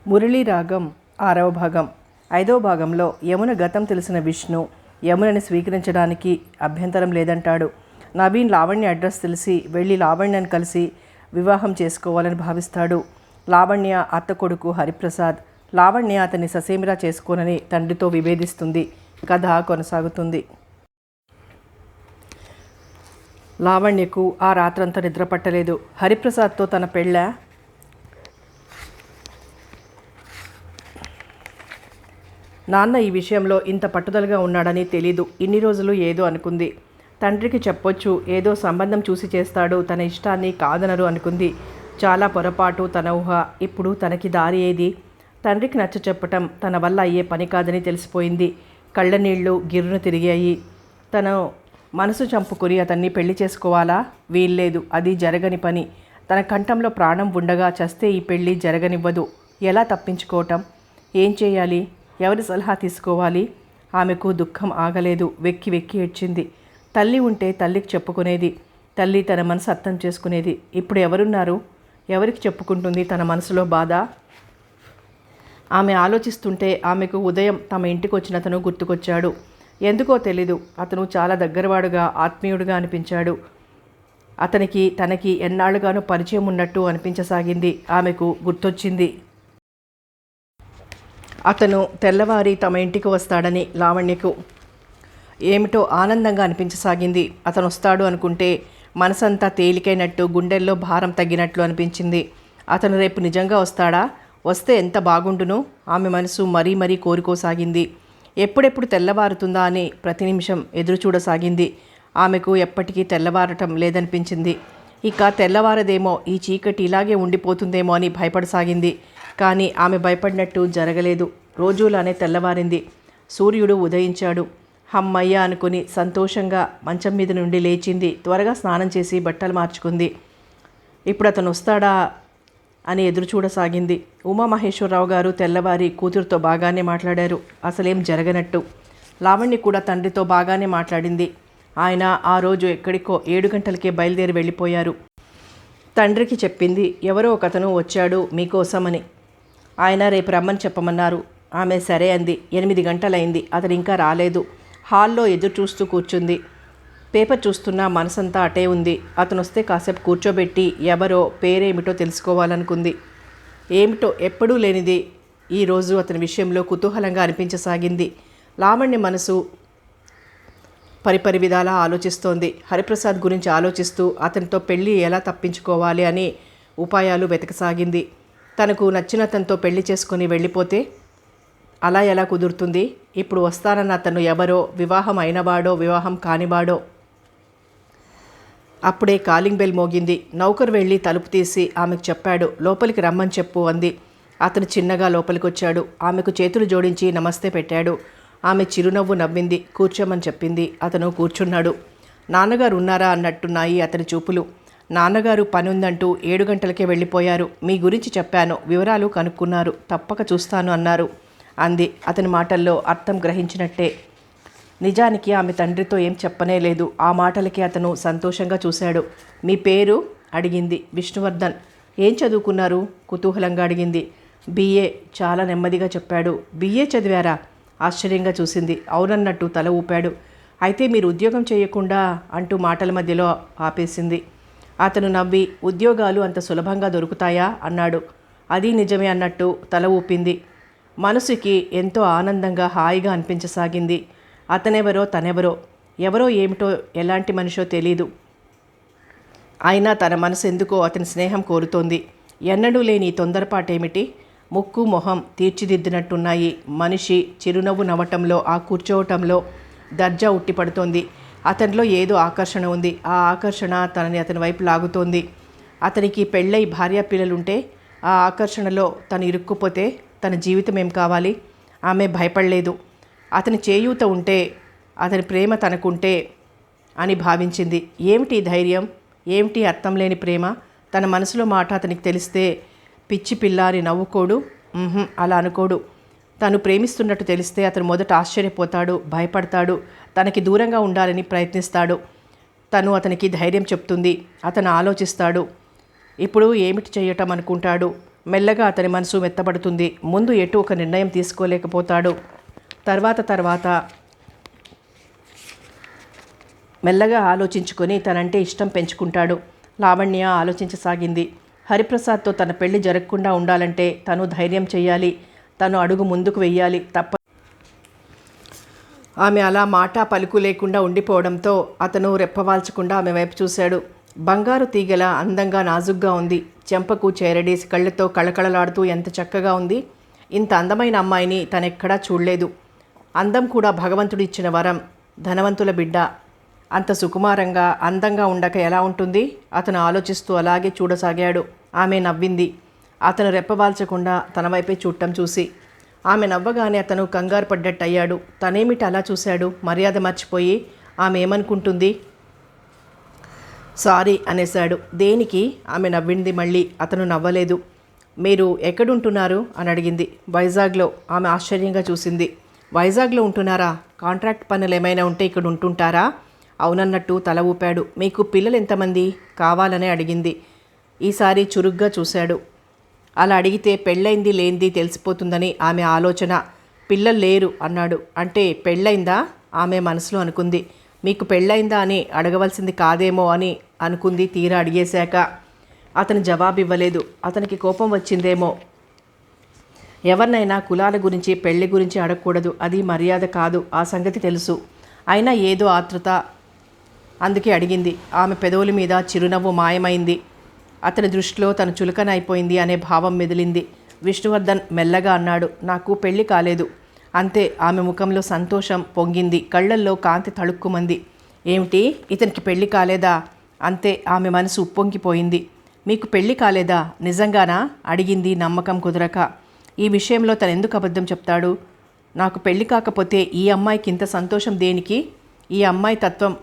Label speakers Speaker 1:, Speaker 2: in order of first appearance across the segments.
Speaker 1: మురళీ రాగం 6వ భాగం. 5వ భాగంలో యమున గతం తెలిసిన విష్ణు యమునని స్వీకరించడానికి అభ్యంతరం లేదంటాడు. నవీన్ లావణ్య అడ్రస్ తెలిసి వెళ్ళి లావణ్యను కలిసి వివాహం చేసుకోవాలని భావిస్తాడు. లావణ్య అత్త కొడుకు హరిప్రసాద్. లావణ్య అతన్ని ససేమిరా చేసుకోనని తండ్రితో విభేదిస్తుంది. కథ కొనసాగుతుంది. లావణ్యకు ఆ రాత్రంతా నిద్ర పట్టలేదు. హరిప్రసాద్తో తన పెళ్ళ నాన్న ఈ విషయంలో ఇంత పట్టుదలగా ఉన్నాడని తెలీదు. ఇన్ని రోజులు ఏదో అనుకుంది. తండ్రికి చెప్పొచ్చు, ఏదో సంబంధం చూసి చేస్తాడు, తన ఇష్టాన్ని కాదనరు అనుకుంది. చాలా పొరపాటు తన ఊహ. ఇప్పుడు తనకి దారి ఏది? తండ్రికి నచ్చ చెప్పటం తన వల్ల అయ్యే పని కాదని తెలిసిపోయింది. కళ్ళ నీళ్లు గిర్రును తిరిగాయి. తను మనసు చంపుకుని అతన్ని పెళ్లి చేసుకోవాలా? వీల్లేదు, అది జరగని పని. తన కంఠంలో ప్రాణం ఉండగా చస్తే ఈ పెళ్ళి జరగనివ్వదు. ఎలా తప్పించుకోవటం? ఏం చేయాలి? ఎవరి సలహా తీసుకోవాలి? ఆమెకు దుఃఖం ఆగలేదు. వెక్కి వెక్కి ఏడ్చింది. తల్లి ఉంటే తల్లికి చెప్పుకునేది. తల్లి తన మనసు అర్థం చేసుకునేది. ఇప్పుడు ఎవరున్నారు? ఎవరికి చెప్పుకుంటుంది తన మనసులో బాధ? ఆమె ఆలోచిస్తుంటే ఆమెకు ఉదయం తమ ఇంటికి వచ్చిన అతను గుర్తుకొచ్చాడు. ఎందుకో తెలీదు, అతను చాలా దగ్గరవాడుగా ఆత్మీయుడిగా అనిపించాడు. అతనికి తనకి ఎన్నాళ్ళుగానో పరిచయం ఉన్నట్టు అనిపించసాగింది. ఆమెకు గుర్తొచ్చింది అతను తెల్లవారి తమ ఇంటికి వస్తాడని. లావణ్యకు ఏమిటో ఆనందంగా అనిపించసాగింది. అతను వస్తాడు అనుకుంటే మనసంతా తేలికైనట్టు, గుండెల్లో భారం తగ్గినట్లు అనిపించింది. అతను రేపు నిజంగా వస్తాడా? వస్తే ఎంత బాగుండును? ఆమె మనసు మరీ మరీ కోరుకోసాగింది. ఎప్పుడెప్పుడు తెల్లవారుతుందా అని ప్రతి నిమిషం ఎదురు చూడసాగింది. ఆమెకు ఎప్పటికీ తెల్లవారటం లేదనిపించింది. ఇక తెల్లవారదేమో, ఈ చీకటి ఇలాగే ఉండిపోతుందేమో అని భయపడసాగింది. కానీ ఆమె భయపడినట్టు జరగలేదు. రోజులానే తెల్లవారింది. సూర్యుడు ఉదయించాడు. హమ్మయ్య అనుకుని సంతోషంగా మంచం మీద నుండి లేచింది. త్వరగా స్నానం చేసి బట్టలు మార్చుకుంది. ఇప్పుడు అతను వస్తాడా అని ఎదురు చూడసాగింది. ఉమామహేశ్వరరావు గారు తెల్లవారి కూతురుతో బాగానే మాట్లాడారు. అసలేం జరగనట్టు. లావణ్య కూడా తండ్రితో బాగానే మాట్లాడింది. ఆయన ఆ రోజు ఎక్కడికో 7 గంటలకే బయలుదేరి వెళ్ళిపోయారు. తండ్రికి చెప్పింది, ఎవరో ఒకతను వచ్చాడు మీకోసమని. ఆయన రేపు రమ్మని చెప్పమన్నారు. ఆమె సరే అంది. 8 గంటలైంది. అతను ఇంకా రాలేదు. హాల్లో ఎదురు చూస్తూ కూర్చుంది. పేపర్ చూస్తున్నా మనసంతా అటే ఉంది. అతను వస్తే కాసేపు కూర్చోబెట్టి ఎవరో పేరేమిటో తెలుసుకోవాలనుకుంది. ఏమిటో ఎప్పుడూ లేనిది ఈరోజు అతని విషయంలో కుతూహలంగా అనిపించసాగింది. లావణ్య మనసు పరిపరి విధాలా ఆలోచిస్తోంది. హరిప్రసాద్ గురించి ఆలోచిస్తూ అతనితో పెళ్ళి ఎలా తప్పించుకోవాలి అని ఉపాయాలు వెతకసాగింది. తనకు నచ్చిన అతనితో పెళ్లి చేసుకొని వెళ్ళిపోతే అలా ఎలా కుదురుతుంది? ఇప్పుడు వస్తానన్న అతను ఎవరో, వివాహం అయినవాడో వివాహం కానివాడో. అప్పుడే కాలింగ్ బెల్ మోగింది. నౌకరు వెళ్ళి తలుపు తీసి ఆమెకు చెప్పాడు. లోపలికి రమ్మని చెప్పు అంది. అతను చిన్నగా లోపలికొచ్చాడు. ఆమెకు చేతులు జోడించి నమస్తే పెట్టాడు. ఆమె చిరునవ్వు నవ్వింది. కూర్చోమని చెప్పింది. అతను కూర్చున్నాడు. నాన్నగారు ఉన్నారా అన్నట్టున్నాయి అతని చూపులు. నాన్నగారు పని ఉందంటూ 7 గంటలకే వెళ్ళిపోయారు. మీ గురించి చెప్పాను, వివరాలు కనుక్కున్నారు, తప్పక చూస్తాను అన్నారు అంది. అతని మాటల్లో అర్థం గ్రహించినట్టే. నిజానికి ఆమె తండ్రితో ఏం చెప్పనే లేదు. ఆ మాటలకి అతను సంతోషంగా చూశాడు. మీ పేరు అడిగింది. విష్ణువర్ధన్. ఏం చదువుకున్నారు? కుతూహలంగా అడిగింది. బిఏ. చాలా నెమ్మదిగా చెప్పాడు. బిఏ చదివారా? ఆశ్చర్యంగా చూసింది. అవునన్నట్టు తల ఊపాడు. అయితే మీరు ఉద్యోగం చేయకుండా అంటూ మాటల మధ్యలో ఆపేసింది. అతను నవ్వి, ఉద్యోగాలు అంత సులభంగా దొరుకుతాయా అన్నాడు. అది నిజమే అన్నట్టు తల ఊపింది. మనసుకి ఎంతో ఆనందంగా హాయిగా అనిపించసాగింది. అతనెవరో తనెవరో, ఎవరో ఏమిటో ఎలాంటి మనిషో తెలీదు. అయినా తన మనసు ఎందుకో అతని స్నేహం కోరుతోంది. ఎన్నడూ లేని తొందరపాటేమిటి? ముక్కు మొహం తీర్చిదిద్దినట్టున్నాయి. మనిషి చిరునవ్వు నవ్వటంలో, ఆ కూర్చోవటంలో దర్జా ఉట్టిపడుతోంది. అతనిలో ఏదో ఆకర్షణ ఉంది. ఆ ఆకర్షణ తనని అతని వైపు లాగుతోంది. అతనికి పెళ్ళై భార్య పిల్లలుంటే ఆ ఆకర్షణలో తను ఇరుక్కుపోతే తన జీవితం ఏం కావాలి? ఆమె భయపడలేదు. అతని చేయూత ఉంటే, అతని ప్రేమ తనకుంటే అని భావించింది. ఏమిటి ధైర్యం? ఏమిటి అర్థం లేని ప్రేమ? తన మనసులో మాట అతనికి తెలిస్తే పిచ్చి పిల్లారి నవ్వుకోడు. అలా అనుకోడు. తను ప్రేమిస్తున్నట్టు తెలిస్తే అతను మొదట ఆశ్చర్యపోతాడు, భయపడతాడు, తనకి దూరంగా ఉండాలని ప్రయత్నిస్తాడు. తను అతనికి ధైర్యం చెప్తుంది. అతను ఆలోచిస్తాడు. ఇప్పుడు ఏమిటి చేయటం అనుకుంటాడు. మెల్లగా అతని మనసు మెత్తబడుతుంది. ముందు ఎటు ఒక నిర్ణయం తీసుకోలేకపోతాడు. తర్వాత మెల్లగా ఆలోచించుకొని తనంటే ఇష్టం పెంచుకుంటాడు. లావణ్య ఆలోచించసాగింది. హరిప్రసాద్తో తన పెళ్లి జరగకుండా ఉండాలంటే తను ధైర్యం చెయ్యాలి, తను అడుగు ముందుకు వెయ్యాలి తప్ప. ఆమె అలా మాట పలుకు లేకుండా ఉండిపోవడంతో అతను రెప్పవాల్చకుండా ఆమె వైపు చూశాడు. బంగారు తీగల అందంగా నాజుగ్గా ఉంది. చెంపకు చేరడేసి కళ్ళతో కళకళలాడుతూ ఎంత చక్కగా ఉంది. ఇంత అందమైన అమ్మాయిని తనెక్కడా చూడలేదు. అందం కూడా భగవంతుడిచ్చిన వరం. ధనవంతుల బిడ్డ అంత సుకుమారంగా అందంగా ఉండక ఎలా ఉంటుంది? అతను ఆలోచిస్తూ అలాగే చూడసాగాడు. ఆమె నవ్వింది. అతను రెప్పవాల్చకుండా తన వైపే చూడటం చూసి. ఆమె నవ్వగానే అతను కంగారు పడ్డట్టయ్యాడు. తనేమిటి అలా చూశాడు? మర్యాద మర్చిపోయి ఆమె ఏమనుకుంటుంది? సారీ అనేశాడు. దేనికి? ఆమె నవ్వింది. మళ్ళీ అతను నవ్వలేదు. మీరు ఎక్కడుంటున్నారు అని అడిగింది. వైజాగ్లో. ఆమె ఆశ్చర్యంగా చూసింది. వైజాగ్లో ఉంటున్నారా? కాంట్రాక్ట్ పనులు ఏమైనా ఉంటే ఇక్కడ ఉంటుంటారా? అవునన్నట్టు తల ఊపాడు. మీకు పిల్లలు ఎంతమంది కావాలనే అడిగింది. ఈసారి చురుగ్గా చూశాడు. అలా అడిగితే పెళ్ళైంది లేనిది తెలిసిపోతుందని ఆమె ఆలోచన. పిల్లలు లేరు అన్నాడు. అంటే పెళ్ళైందా? ఆమె మనసులో అనుకుంది. మీకు పెళ్ళైందా అని అడగవలసింది కాదేమో అని అనుకుంది. తీరా అడిగేశాక అతను జవాబు ఇవ్వలేదు. అతనికి కోపం వచ్చిందేమో. ఎవరినైనా కులాల గురించి పెళ్లి గురించి అడగకూడదు. అది మర్యాద కాదు. ఆ సంగతి తెలుసు. అయినా ఏదో ఆతృత, అందుకే అడిగింది. ఆమె పెదవుల మీద చిరునవ్వు మాయమైంది. అతని దృష్టిలో తను చులకనైపోయింది అనే భావం మెదిలింది. విష్ణువర్ధన్ మెల్లగా అన్నాడు. నాకు పెళ్లి కాలేదు. అంతే. ఆమె ముఖంలో సంతోషం పొంగింది. కళ్ళల్లో కాంతి తళుక్కుమంది. ఏమిటి? ఇతనికి పెళ్లి కాలేదా? అంతే. ఆమె మనసు ఉప్పొంగిపోయింది. మీకు పెళ్లి కాలేదా? నిజంగానా? అడిగింది నమ్మకం కుదరక. ఈ విషయంలో తను ఎందుకు అబద్ధం చెప్తాడు? నాకు పెళ్లి కాకపోతే ఈ అమ్మాయికి ఇంత సంతోషం దేనికి? ఈ అమ్మాయి తత్వం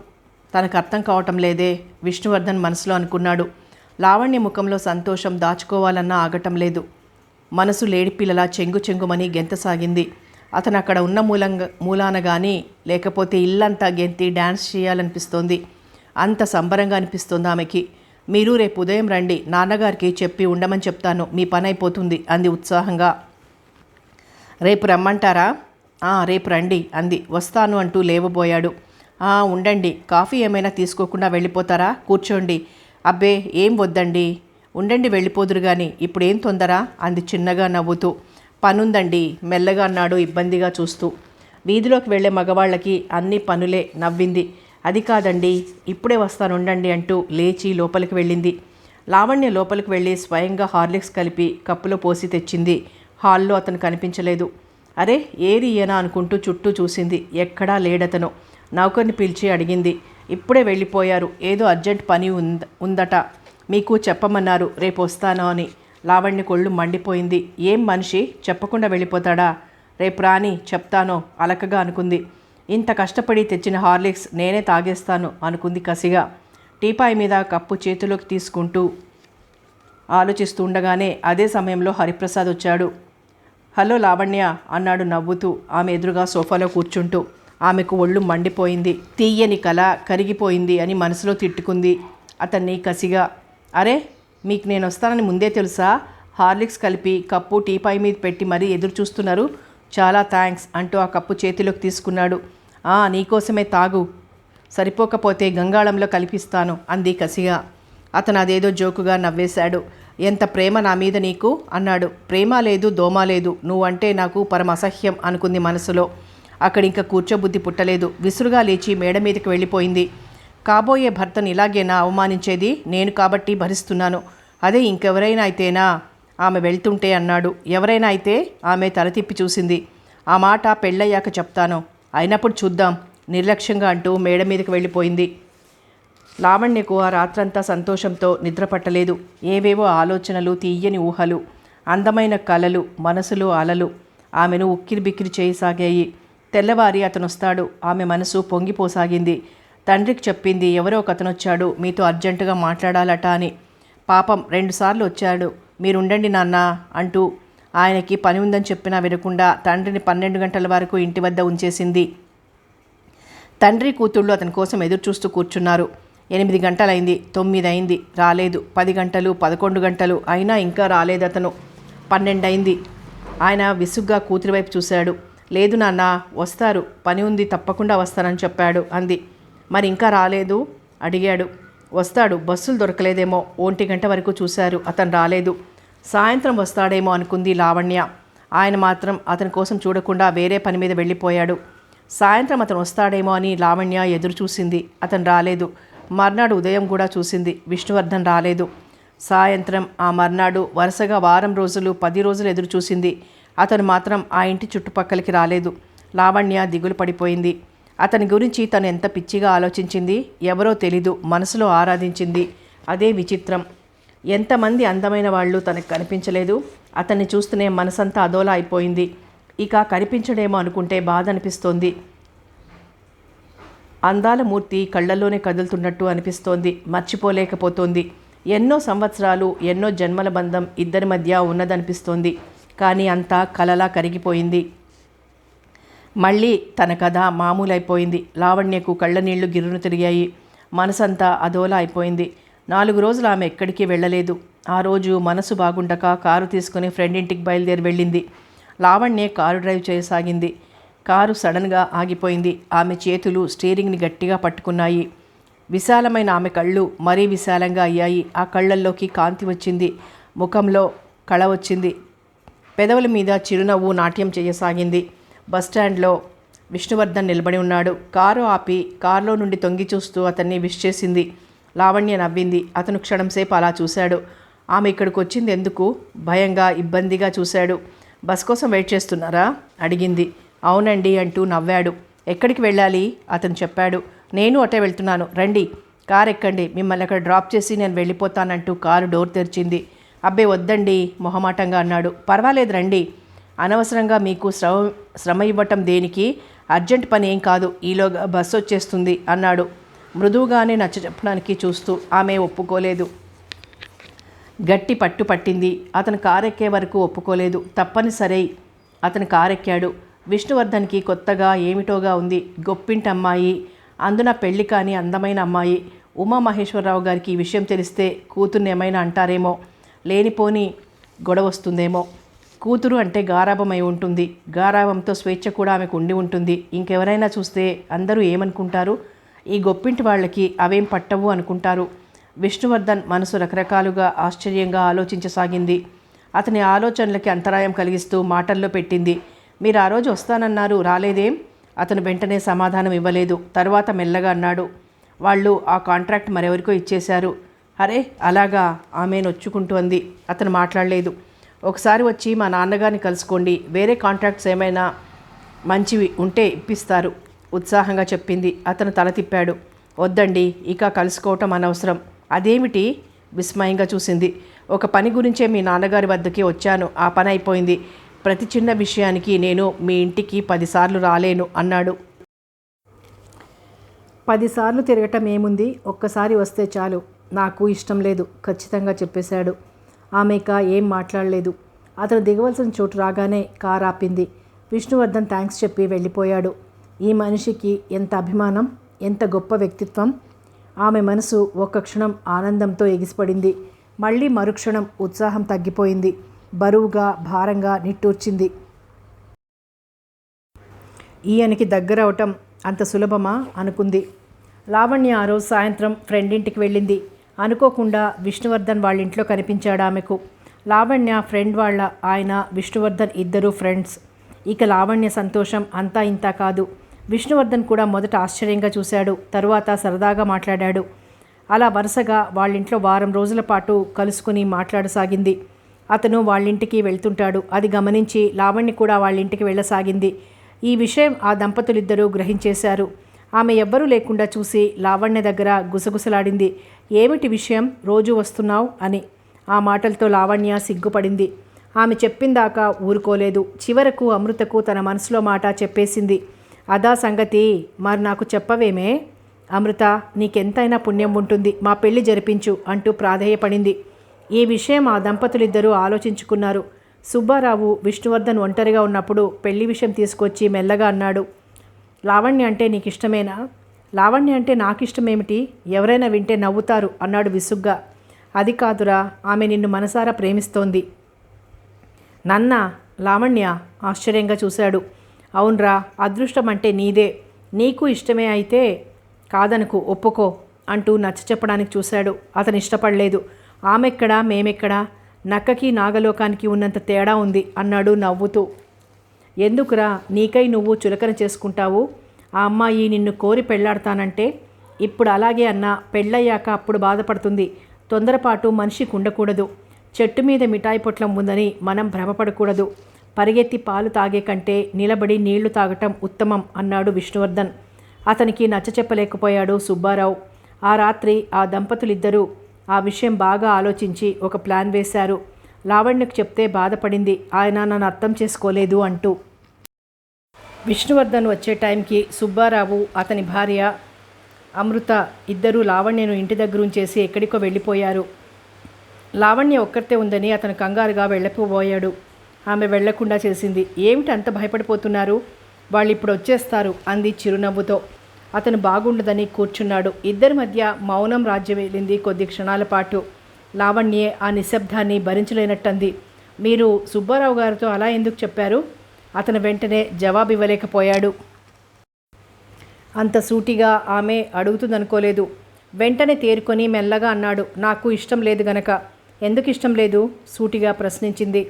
Speaker 1: తనకు అర్థం కావటం లేదే. విష్ణువర్ధన్ మనసులో అనుకున్నాడు. లావణ్య ముఖంలో సంతోషం దాచుకోవాలన్నా ఆగటం లేదు. మనసు లేడిపిల్లలా చెంగుమని గెంతసాగింది. అతను అక్కడ ఉన్న మూలాన కానీ లేకపోతే ఇల్లంతా గెంతి డ్యాన్స్ చేయాలనిపిస్తోంది. అంత సంబరంగా అనిపిస్తోంది ఆమెకి. మీరు రేపు ఉదయం రండి, నాన్నగారికి చెప్పి ఉండమని చెప్తాను, మీ పని అయిపోతుంది అంది ఉత్సాహంగా. రేపు రమ్మంటారా? రేపు రండి అంది. వస్తాను అంటూ లేవబోయాడు. ఉండండి, కాఫీ ఏమైనా తీసుకోకుండా వెళ్ళిపోతారా? కూర్చోండి. అబ్బే ఏం వద్దండి, ఉండండి, వెళ్ళిపోదురు కానీ ఇప్పుడేం తొందర అంది చిన్నగా నవ్వుతూ. పనుందండి మెల్లగా అన్నాడు ఇబ్బందిగా చూస్తూ. వీధిలోకి వెళ్లే మగవాళ్ళకి అన్ని పనులే. నవ్వింది. అది కాదండి, ఇప్పుడే వస్తానుండండి అంటూ లేచి లోపలికి వెళ్ళింది. లావణ్య లోపలికి వెళ్ళి స్వయంగా హార్లిక్స్ కలిపి కప్పులో పోసి తెచ్చింది. హాల్లో అతను కనిపించలేదు. అరే ఏరి ఈయనా అనుకుంటూ చుట్టూ చూసింది. ఎక్కడా లేడతను. నౌకర్ని పిలిచి అడిగింది. ఇప్పుడే వెళ్ళిపోయారు, ఏదో అర్జెంట్ పని ఉందట, మీకు చెప్పమన్నారు, రేపు వస్తాను అని. లావణ్య కొళ్ళు మండిపోయింది. ఏం మనిషి, చెప్పకుండా వెళ్ళిపోతాడా? రేపు రాని చెప్తానో అలకగా అనుకుంది. ఇంత కష్టపడి తెచ్చిన హార్లిక్స్ నేనే తాగేస్తాను అనుకుంది కసిగా. టీపాయ్ మీద కప్పు చేతిలోకి తీసుకుంటూ ఆలోచిస్తూ ఉండగానే అదే సమయంలో హరిప్రసాద్ వచ్చాడు. హలో లావణ్య అన్నాడు నవ్వుతూ ఆమె ఎదురుగా సోఫాలో కూర్చుంటూ. ఆమెకు ఒళ్ళు మండిపోయింది. తీయని కల కరిగిపోయింది అని మనసులో తిట్టుకుంది అతన్ని కసిగా. అరే మీకు నేను వస్తానని ముందే తెలుసా? హార్లిక్స్ కలిపి కప్పు టీపాయ్ మీద పెట్టి మరీ ఎదురు చూస్తున్నారు. చాలా థ్యాంక్స్ అంటూ ఆ కప్పు చేతిలోకి తీసుకున్నాడు. నీకోసమే తాగు, సరిపోకపోతే గంగాళంలో కలిపిస్తాను అంది కసిగా. అతను అదేదో జోకుగా నవ్వేశాడు. ఎంత ప్రేమ నా మీద నీకు అన్నాడు. ప్రేమ లేదు, దోమ లేదు, నువ్వంటే నాకు పరమ అసహ్యం అనుకుంది మనసులో. అక్కడింక కూర్చోబుద్ధి పుట్టలేదు. విసురుగా లేచి మేడ మీదకి వెళ్ళిపోయింది. కాబోయే భర్తను ఇలాగేనా అవమానించేది? నేను కాబట్టి భరిస్తున్నాను. అదే ఇంకెవరైనా అయితేనా? ఆమె వెళ్తుంటే అన్నాడు. ఎవరైనా అయితే? ఆమె తల తిప్పి చూసింది. ఆ మాట పెళ్ళయ్యాక చెప్తాను, అయినప్పుడు చూద్దాం నిర్లక్ష్యంగా అంటూ మేడ మీదకి వెళ్ళిపోయింది. లావణ్యకు ఆ రాత్రంతా సంతోషంతో నిద్రపట్టలేదు. ఏవేవో ఆలోచనలు, తీయని ఊహలు, అందమైన కలలు, మనసులో అలలు ఆమెను ఉక్కిరి బిక్కిరి చేయసాగాయి. తెల్లవారి అతను వస్తాడు. ఆమె మనసు పొంగిపోసాగింది. తండ్రికి చెప్పింది, ఎవరో ఒకతనొచ్చాడు, మీతో అర్జెంటుగా మాట్లాడాలట అని. పాపం 2 సార్లు వచ్చాడు. మీరుండండి నాన్న అంటూ ఆయనకి పని ఉందని చెప్పినా వినకుండా తండ్రిని 12 గంటల వరకు ఇంటి వద్ద ఉంచేసింది. తండ్రి కూతుళ్ళు అతని కోసం ఎదురు చూస్తూ కూర్చున్నారు. 8 గంటలైంది, 9 అయింది, రాలేదు. 10 గంటలు, 11 గంటలు అయినా ఇంకా రాలేదు అతను. 12 అయింది. ఆయన విసుగ్గా కూతురి వైపు చూశాడు. లేదు నాన్న, వస్తారు, పని ఉంది, తప్పకుండా వస్తానని చెప్పాడు అంది. మరి ఇంకా రాలేదు అడిగాడు. వస్తాడు, బస్సులు దొరకలేదేమో. 1 గంట వరకు చూశారు, అతను రాలేదు. సాయంత్రం వస్తాడేమో అనుకుంది లావణ్య. ఆయన మాత్రం అతని కోసం చూడకుండా వేరే పని మీద వెళ్ళిపోయాడు. సాయంత్రం అతను వస్తాడేమో అని లావణ్య ఎదురు చూసింది. అతను రాలేదు. మర్నాడు ఉదయం కూడా చూసింది. విష్ణువర్ధన్ రాలేదు. సాయంత్రం, ఆ మర్నాడు, వరుసగా వారం రోజులు, 10 రోజులు ఎదురు చూసింది. అతను మాత్రం ఆ ఇంటి చుట్టుపక్కలకి రాలేదు. లావణ్య దిగులు పడిపోయింది. అతని గురించి తను ఎంత పిచ్చిగా ఆలోచించింది. ఎవరో తెలీదు, మనసులో ఆరాధించింది. అదే విచిత్రం. ఎంతమంది అందమైన వాళ్ళు తనకు కనిపించలేదు. అతన్ని చూస్తూనే మనసంతా అదోలా అయిపోయింది. ఇక కనిపించడేమో అనుకుంటే బాధ అనిపిస్తోంది. అందాల మూర్తి కళ్ళల్లోనే కదులుతున్నట్టు అనిపిస్తోంది. మర్చిపోలేకపోతోంది. ఎన్నో సంవత్సరాలు, ఎన్నో జన్మల బంధం ఇద్దరి మధ్య ఉన్నదనిపిస్తోంది. కానీ అంతా కలలా కరిగిపోయింది. మళ్ళీ తన కథ మామూలైపోయింది. లావణ్యకు కళ్ళనీళ్లు గిర్రును తిరిగాయి. మనసంతా అదోలా అయిపోయింది. 4 రోజులు ఆమె ఎక్కడికి వెళ్ళలేదు. ఆ రోజు మనసు బాగుండక కారు తీసుకుని ఫ్రెండ్ ఇంటికి బయలుదేరి వెళ్ళింది. లావణ్య కారు డ్రైవ్ చేయసాగింది. కారు సడన్గా ఆగిపోయింది. ఆమె చేతులు స్టీరింగ్ని గట్టిగా పట్టుకున్నాయి. విశాలమైన ఆమె కళ్ళు మరీ విశాలంగా అయ్యాయి. ఆ కళ్ళల్లోకి కాంతి వచ్చింది. ముఖంలో కళ వచ్చింది. పెదవుల మీద చిరునవ్వు నాట్యం చేయసాగింది. బస్టాండ్లో విష్ణువర్ధన్ నిలబడి ఉన్నాడు. కారు ఆపి కారులో నుండి తొంగి చూస్తూ అతన్ని విష్ చేసింది. లావణ్య నవ్వింది. అతను క్షణంసేపు అలా చూశాడు. ఆమె ఇక్కడికి వచ్చింది ఎందుకు? భయంగా, ఇబ్బందిగా చూశాడు. బస్ కోసం వెయిట్ చేస్తున్నారా అడిగింది. అవునండి అంటూ నవ్వాడు. ఎక్కడికి వెళ్ళాలి? అతను చెప్పాడు. నేను అటే వెళ్తున్నాను, రండి, కారు ఎక్కండి, మిమ్మల్ని అక్కడ డ్రాప్ చేసి నేను వెళ్ళిపోతానంటూ కారు డోర్ తెరిచింది. అబ్బే వద్దండి మొహమాటంగా అన్నాడు. పర్వాలేదు రండి, అనవసరంగా మీకు శ్రమ ఇవ్వటం దేనికి? అర్జెంట్ పని ఏం కాదు, ఈలోగా బస్సు వచ్చేస్తుంది అన్నాడు. మృదువుగానే నచ్చ చెప్పడానికి చూస్తూ. ఆమె ఒప్పుకోలేదు. గట్టి పట్టు పట్టింది. అతను కారెక్కే వరకు ఒప్పుకోలేదు. తప్పనిసరి అతను కారెక్కాడు. విష్ణువర్ధన్కి కొత్తగా ఏమిటోగా ఉంది. గొప్పింటి అమ్మాయి, అందున పెళ్లి కాని అందమైన అమ్మాయి. ఉమామహేశ్వరరావు గారికి ఈ విషయం తెలిస్తే కూతుర్ని ఏమైనా అంటారేమో, లేనిపోని గొడవ వస్తుందేమో. కూతురు అంటే గారాభమై ఉంటుంది. గారాభంతో స్వేచ్ఛ కూడా ఆమెకు ఉండి ఉంటుంది. ఇంకెవరైనా చూస్తే అందరూ ఏమనుకుంటారు? ఈ గొప్పింటి వాళ్ళకి అవేం పట్టవు అనుకుంటారు. విష్ణువర్ధన్ మనసు రకరకాలుగా ఆశ్చర్యంగా ఆలోచించసాగింది. అతని ఆలోచనలకి అంతరాయం కలిగిస్తూ మాటల్లో పెట్టింది. మీరు ఆ రోజు వస్తానన్నారు, రాలేదేం? అతను వెంటనే సమాధానం ఇవ్వలేదు. తర్వాత మెల్లగా అన్నాడు. వాళ్ళు ఆ కాంట్రాక్ట్ మరెవరికో ఇచ్చేశారు. అరే అలాగా? ఆమె నొచ్చుకుంటూ అంది. అతను మాట్లాడలేదు. ఒకసారి వచ్చి మా నాన్నగారిని కలుసుకోండి, వేరే కాంట్రాక్ట్స్ ఏమైనా మంచివి ఉంటే ఇప్పిస్తారు, ఉత్సాహంగా చెప్పింది. అతను తల తిప్పాడు. వద్దండి, ఇక కలుసుకోవటం అనవసరం. అదేమిటి? విస్మయంగా చూసింది. ఒక పని గురించే మీ నాన్నగారి వద్దకి వచ్చాను, ఆ పని అయిపోయింది. ప్రతి చిన్న విషయానికి నేను మీ ఇంటికి 10 సార్లు రాలేను అన్నాడు. 10 సార్లు తిరగటం ఏముంది, ఒక్కసారి వస్తే చాలు. నాకు ఇష్టం లేదు, ఖచ్చితంగా చెప్పేశాడు. ఆమెక ఏం మాట్లాడలేదు. అతను దిగవలసిన చోటు రాగానే కారు ఆపింది. విష్ణువర్ధన్ థ్యాంక్స్ చెప్పి వెళ్ళిపోయాడు. ఈ మనిషికి ఎంత అభిమానం, ఎంత గొప్ప వ్యక్తిత్వం. ఆమె మనసు ఒక్క క్షణం ఆనందంతో ఎగిసిపడింది. మళ్ళీ మరుక్షణం ఉత్సాహం తగ్గిపోయింది. బరువుగా, భారంగా నిట్టూర్చింది. ఈయనకి దగ్గరవటం అంత సులభమా అనుకుంది. లావణ్య ఆ రోజు సాయంత్రం ఫ్రెండ్ ఇంటికి వెళ్ళింది. అనుకోకుండా విష్ణువర్ధన్ వాళ్ళ ఇంట్లో కనిపించాడు ఆమెకు. లావణ్య ఫ్రెండ్ వాళ్ళ ఆయన విష్ణువర్ధన్ ఇద్దరు ఫ్రెండ్స్. ఇక లావణ్య సంతోషం అంతా ఇంతా కాదు. విష్ణువర్ధన్ కూడా మొదట ఆశ్చర్యంగా చూశాడు, తరువాత సరదాగా మాట్లాడాడు. అలా వరుసగా వాళ్ళింట్లో వారం రోజుల పాటు కలుసుకుని మాట్లాడసాగింది. అతను వాళ్ళింటికి వెళ్తుంటాడు. అది గమనించి లావణ్య కూడా వాళ్ళింటికి వెళ్ళసాగింది. ఈ విషయం ఆ దంపతులిద్దరూ గ్రహించేశారు. ఆమె ఎవ్వరూ లేకుండా చూసి లావణ్య దగ్గర గుసగుసలాడింది. ఏమిటి విషయం, రోజు వస్తున్నావు అని. ఆ మాటలతో లావణ్య సిగ్గుపడింది. ఆమె చెప్పిందాకా ఊరుకోలేదు. చివరకు అమృతకు తన మనసులో మాట చెప్పేసింది. అదా సంగతి, మరి నాకు చెప్పవేమే? అమృత, నీకెంతైనా పుణ్యం ఉంటుంది, మా పెళ్లి జరిపించు అంటూ ప్రాధేయపడింది. ఈ విషయం ఆ దంపతులిద్దరూ ఆలోచించుకున్నారు. సుబ్బారావు విష్ణువర్ధన్ ఒంటరిగా ఉన్నప్పుడు పెళ్లి విషయం తీసుకొచ్చి మెల్లగా అన్నాడు. లావణ్య అంటే నీకు ఇష్టమేనా? లావణ్య అంటే నాకు ఇష్టమేమిటి? ఎవరైనా వింటే నవ్వుతారు అన్నాడు విసుగ్గా. అది కాదురా, ఆమె నిన్ను మనసారా ప్రేమిస్తోంది. నన్నా? లావణ్య ఆశ్చర్యంగా చూశాడు. అవునరా, అదృష్టం అంటే నీదే. నీకు ఇష్టమే అయితే కాదనుకు, ఒప్పుకో అంటూ నచ్చ చెప్పడానికి చూశాడు. అతను ఇష్టపడలేదు. ఆమెక్కడా మేమెక్కడా, నక్కకి నాగలోకానికి ఉన్నంత తేడా ఉంది అన్నాడు నవ్వుతూ. ఎందుకురా నీకై నువ్వు చులకన చేసుకుంటావు? ఆ అమ్మాయి నిన్ను కోరి పెళ్లాడతానంటే ఇప్పుడు అలాగే అన్నా పెళ్ళయ్యాక అప్పుడు బాధపడుతుంది. తొందరపాటు మనిషికి ఉండకూడదు. చెట్టు మీద మిఠాయి పొట్లం ఉందని మనం భ్రమపడకూడదు. పరిగెత్తి పాలు తాగే కంటే నిలబడి నీళ్లు తాగటం ఉత్తమం అన్నాడు విష్ణువర్ధన్. అతనికి నచ్చ చెప్పలేకపోయాడు సుబ్బారావు. ఆ రాత్రి ఆ దంపతులిద్దరూ ఆ విషయం బాగా ఆలోచించి ఒక ప్లాన్ వేశారు. లావణ్యకు చెప్తే బాధపడింది, ఆయన నన్ను అర్థం చేసుకోలేదు అంటూ. విష్ణువర్ధన్ వచ్చే టైంకి సుబ్బారావు, అతని భార్య అమృత ఇద్దరూ లావణ్యను ఇంటి దగ్గర ఉంచేసి ఎక్కడికో వెళ్ళిపోయారు. లావణ్య ఒక్కరితే ఉందని అతను కంగారుగా వెళ్ళిపోబోయాడు. ఆమె వెళ్లకుండా చేసింది. ఏమిటి అంత భయపడిపోతున్నారు? వాళ్ళు ఇప్పుడు వచ్చేస్తారు అంది చిరునవ్వుతో. అతను బాగుండదని కూర్చున్నాడు. ఇద్దరి మధ్య మౌనం రాజ్యమేలింది కొద్ది క్షణాల పాటు. లావణ్యే ఆ నిశ్శబ్దాన్ని భరించలేనట్టంది. మీరు సుబ్బారావు గారితో అలా ఎందుకు చెప్పారు? అతను వెంటనే జవాబు ఇవ్వలేకపోయాడు. అంత సూటిగా ఆమె అడుగుతుందనుకోలేదు. వెంటనే తేరుకొని మెల్లగా అన్నాడు, నాకు ఇష్టం లేదు గనక. ఎందుకు ఇష్టం లేదు? సూటిగా ప్రశ్నించింది.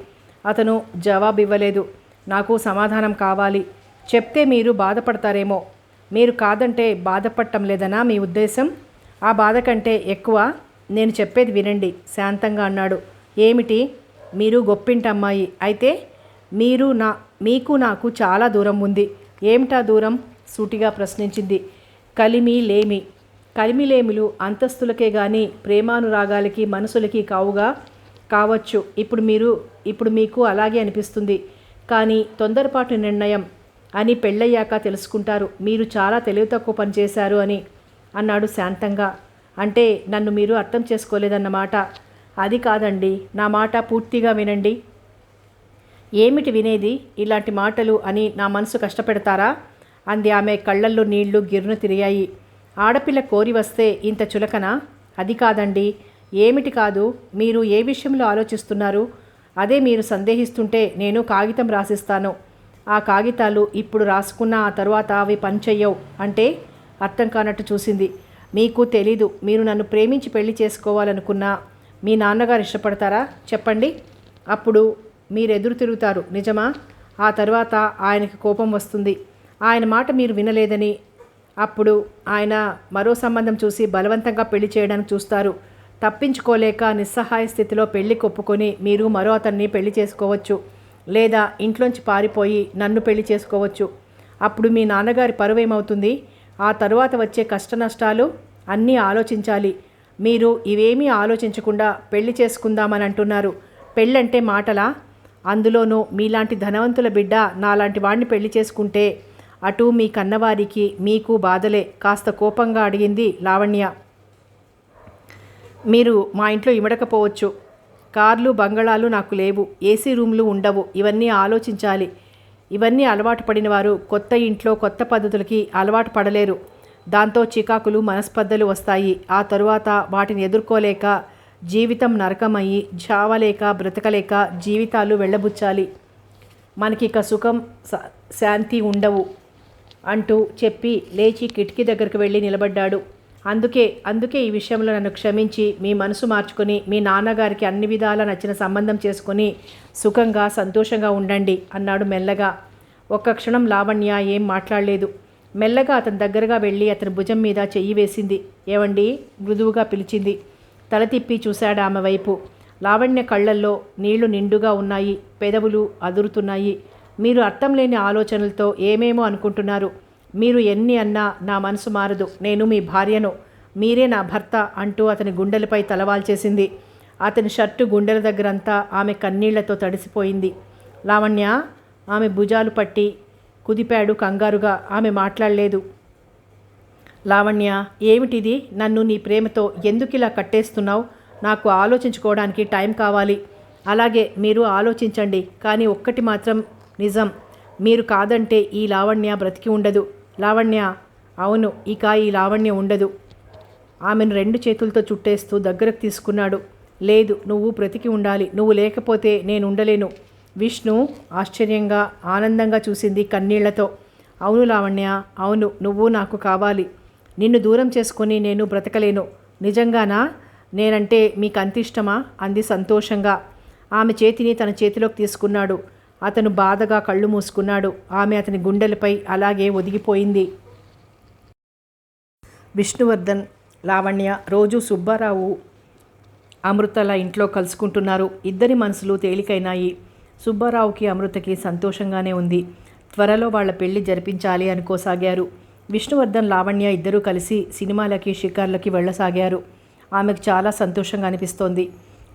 Speaker 1: అతను జవాబు ఇవ్వలేదు. నాకు సమాధానం కావాలి. చెప్తే మీరు బాధపడతారేమో. మీరు కాదంటే బాధపడటం లేదనా మీ ఉద్దేశం? ఆ బాధ కంటే ఎక్కువ నేను చెప్పేది వినండి శాంతంగా అన్నాడు. ఏమిటి? మీరు గొప్పింటి అమ్మాయి అయితే మీకు నాకు చాలా దూరం ఉంది. ఏమిటా దూరం? సూటిగా ప్రశ్నించింది. కలిమిలేములు అంతస్తులకే గాని ప్రేమానురాగాలకి మనసులకి కావచ్చు. ఇప్పుడు మీకు అలాగే అనిపిస్తుంది. కానీ తొందరపాటు నిర్ణయం అని పెళ్ళయ్యాక తెలుసుకుంటారు. మీరు చాలా తెలివి తక్కువ పనిచేశారు అని అన్నాడు శాంతంగా. అంటే నన్ను మీరు అర్థం చేసుకోలేదన్నమాట. అది కాదండి, నా మాట పూర్తిగా వినండి. ఏమిటి వినేది? ఇలాంటి మాటలు అని నా మనసు కష్టపెడతారా? అంది. ఆమె కళ్ళల్లో నీళ్లు గిర్రున తిరిగాయి. ఆడపిల్ల కోరి వస్తే ఇంత చులకనా? అది కాదండి. ఏమిటి కాదు? మీరు ఏ విషయంలో ఆలోచిస్తున్నారు? అదే మీరు సందేహిస్తుంటే నేను కాగితం రాసిస్తాను. ఆ కాగితాలు ఇప్పుడు రాసుకున్న ఆ తరువాత అవి పనిచెయ్యవు అంటే అర్థం కానట్టు చూసింది. మీకు తెలీదు. మీరు నన్ను ప్రేమించి పెళ్లి చేసుకోవాలనుకున్నా మీ నాన్నగారు ఇష్టపడతారా చెప్పండి? అప్పుడు మీరు ఎదురు తిరుగుతారు, నిజమా? ఆ తర్వాత ఆయనకి కోపం వస్తుంది. ఆయన మాట మీరు వినలేదని. అప్పుడు ఆయన మరో సంబంధం చూసి బలవంతంగా పెళ్లి చేయడానికి చూస్తారు. తప్పించుకోలేక నిస్సహాయ స్థితిలో పెళ్లికి ఒప్పుకొని మీరు మరో అతన్ని పెళ్లి చేసుకోవచ్చు. లేదా ఇంట్లోంచి పారిపోయి నన్ను పెళ్లి చేసుకోవచ్చు. అప్పుడు మీ నాన్నగారి పరువేమవుతుంది? ఆ తరువాత వచ్చే కష్ట నష్టాలు అన్నీ ఆలోచించాలి. మీరు ఇవేమీ ఆలోచించకుండా పెళ్లి చేసుకుందామని అంటున్నారు. పెళ్ళంటే మాటలా? అందులోనూ మీలాంటి ధనవంతుల బిడ్డ నాలాంటి వాడిని పెళ్లి చేసుకుంటే అటు మీ కన్నవారికి మీకు బాధలే. కాస్త కోపంగా అడిగింది లావణ్య. మీరు మా ఇంట్లో ఇమడకపోవచ్చు. కార్లు బంగళాలు నాకు లేవు. ఏసీ రూమ్లు ఉండవు. ఇవన్నీ ఆలోచించాలి. ఇవన్నీ అలవాటు పడిన వారు కొత్త ఇంట్లో కొత్త పద్ధతులకి అలవాటు పడలేరు. దాంతో చికాకులు మనస్పర్ధలు వస్తాయి. ఆ తరువాత వాటిని ఎదుర్కోలేక జీవితం నరకమయ్యి చావలేక బ్రతకలేక జీవితాలు వెళ్ళబుచ్చాలి. మనకిక సుఖం శాంతి ఉండవు అంటూ చెప్పి లేచి కిటికీ దగ్గరకు వెళ్ళి నిలబడ్డాడు. అందుకే ఈ విషయంలో నన్ను క్షమించి మీ మనసు మార్చుకొని మీ నాన్నగారికి అన్ని విధాలా నచ్చిన సంబంధం చేసుకొని సుఖంగా సంతోషంగా ఉండండి అన్నాడు మెల్లగా. ఒక్క క్షణం లావణ్య ఏం మాట్లాడలేదు. మెల్లగా అతని దగ్గరగా వెళ్ళి అతని భుజం మీద చెయ్యి వేసింది. ఏవండి? మృదువుగా పిలిచింది. తల తిప్పి చూశాడు ఆమె వైపు. లావణ్య కళ్ళల్లో నీళ్లు నిండుగా ఉన్నాయి. పెదవులు అదురుతున్నాయి. మీరు అర్థం లేని ఆలోచనలతో ఏమేమో అనుకుంటున్నారు. మీరు ఎన్ని అన్నా నా మనసు మారదు. నేను మీ భార్యను, మీరే నా భర్త అంటూ అతని గుండెలపై తలవాల్చేసింది. అతని షర్టు గుండెల దగ్గరంతా ఆమె కన్నీళ్లతో తడిసిపోయింది. లావణ్య ఆమె భుజాలు పట్టి కుదిపాడు కంగారుగా. ఆమె మాట్లాడలేదు. లావణ్య, ఏమిటిది? నన్ను నీ ప్రేమతో ఎందుకిలా కట్టేస్తున్నావు? నాకు ఆలోచించుకోవడానికి టైం కావాలి. అలాగే మీరు ఆలోచించండి. కానీ ఒక్కటి మాత్రం నిజం, మీరు కాదంటే ఈ లావణ్య బ్రతికి ఉండదు. లావణ్య, అవును, ఇక ఈ లావణ్య ఉండదు. ఆమెను రెండు చేతులతో చుట్టేస్తూ దగ్గరకు తీసుకున్నాడు. లేదు, నువ్వు బ్రతికి ఉండాలి. నువ్వు లేకపోతే నేను ఉండలేను. విష్ణు ఆశ్చర్యంగా ఆనందంగా చూసింది కన్నీళ్లతో. అవును లావణ్య, అవును, నువ్వు నాకు కావాలి. నిన్ను దూరం చేసుకొని నేను బ్రతకలేను. నిజంగానా? నేనంటే మీకు అంత ఇష్టమా? అంది సంతోషంగా. ఆమె చేతిని తన చేతిలోకి తీసుకున్నాడు. అతను బాధగా కళ్ళు మూసుకున్నాడు. ఆమె అతని గుండెలపై అలాగే ఒదిగిపోయింది. విష్ణువర్ధన్, లావణ్య రోజు సుబ్బారావు అమృతల ఇంట్లో కలుసుకుంటున్నారు. ఇద్దరి మనసులు తేలికైనాయి. సుబ్బారావుకి అమృతకి సంతోషంగానే ఉంది. త్వరలో వాళ్ళ పెళ్లి జరిపించాలి అనుకోసాగారు. విష్ణువర్ధన్, లావణ్య ఇద్దరూ కలిసి సినిమాలకి, షికార్లకి వెళ్ళసాగారు. ఆమెకు చాలా సంతోషంగా అనిపిస్తోంది.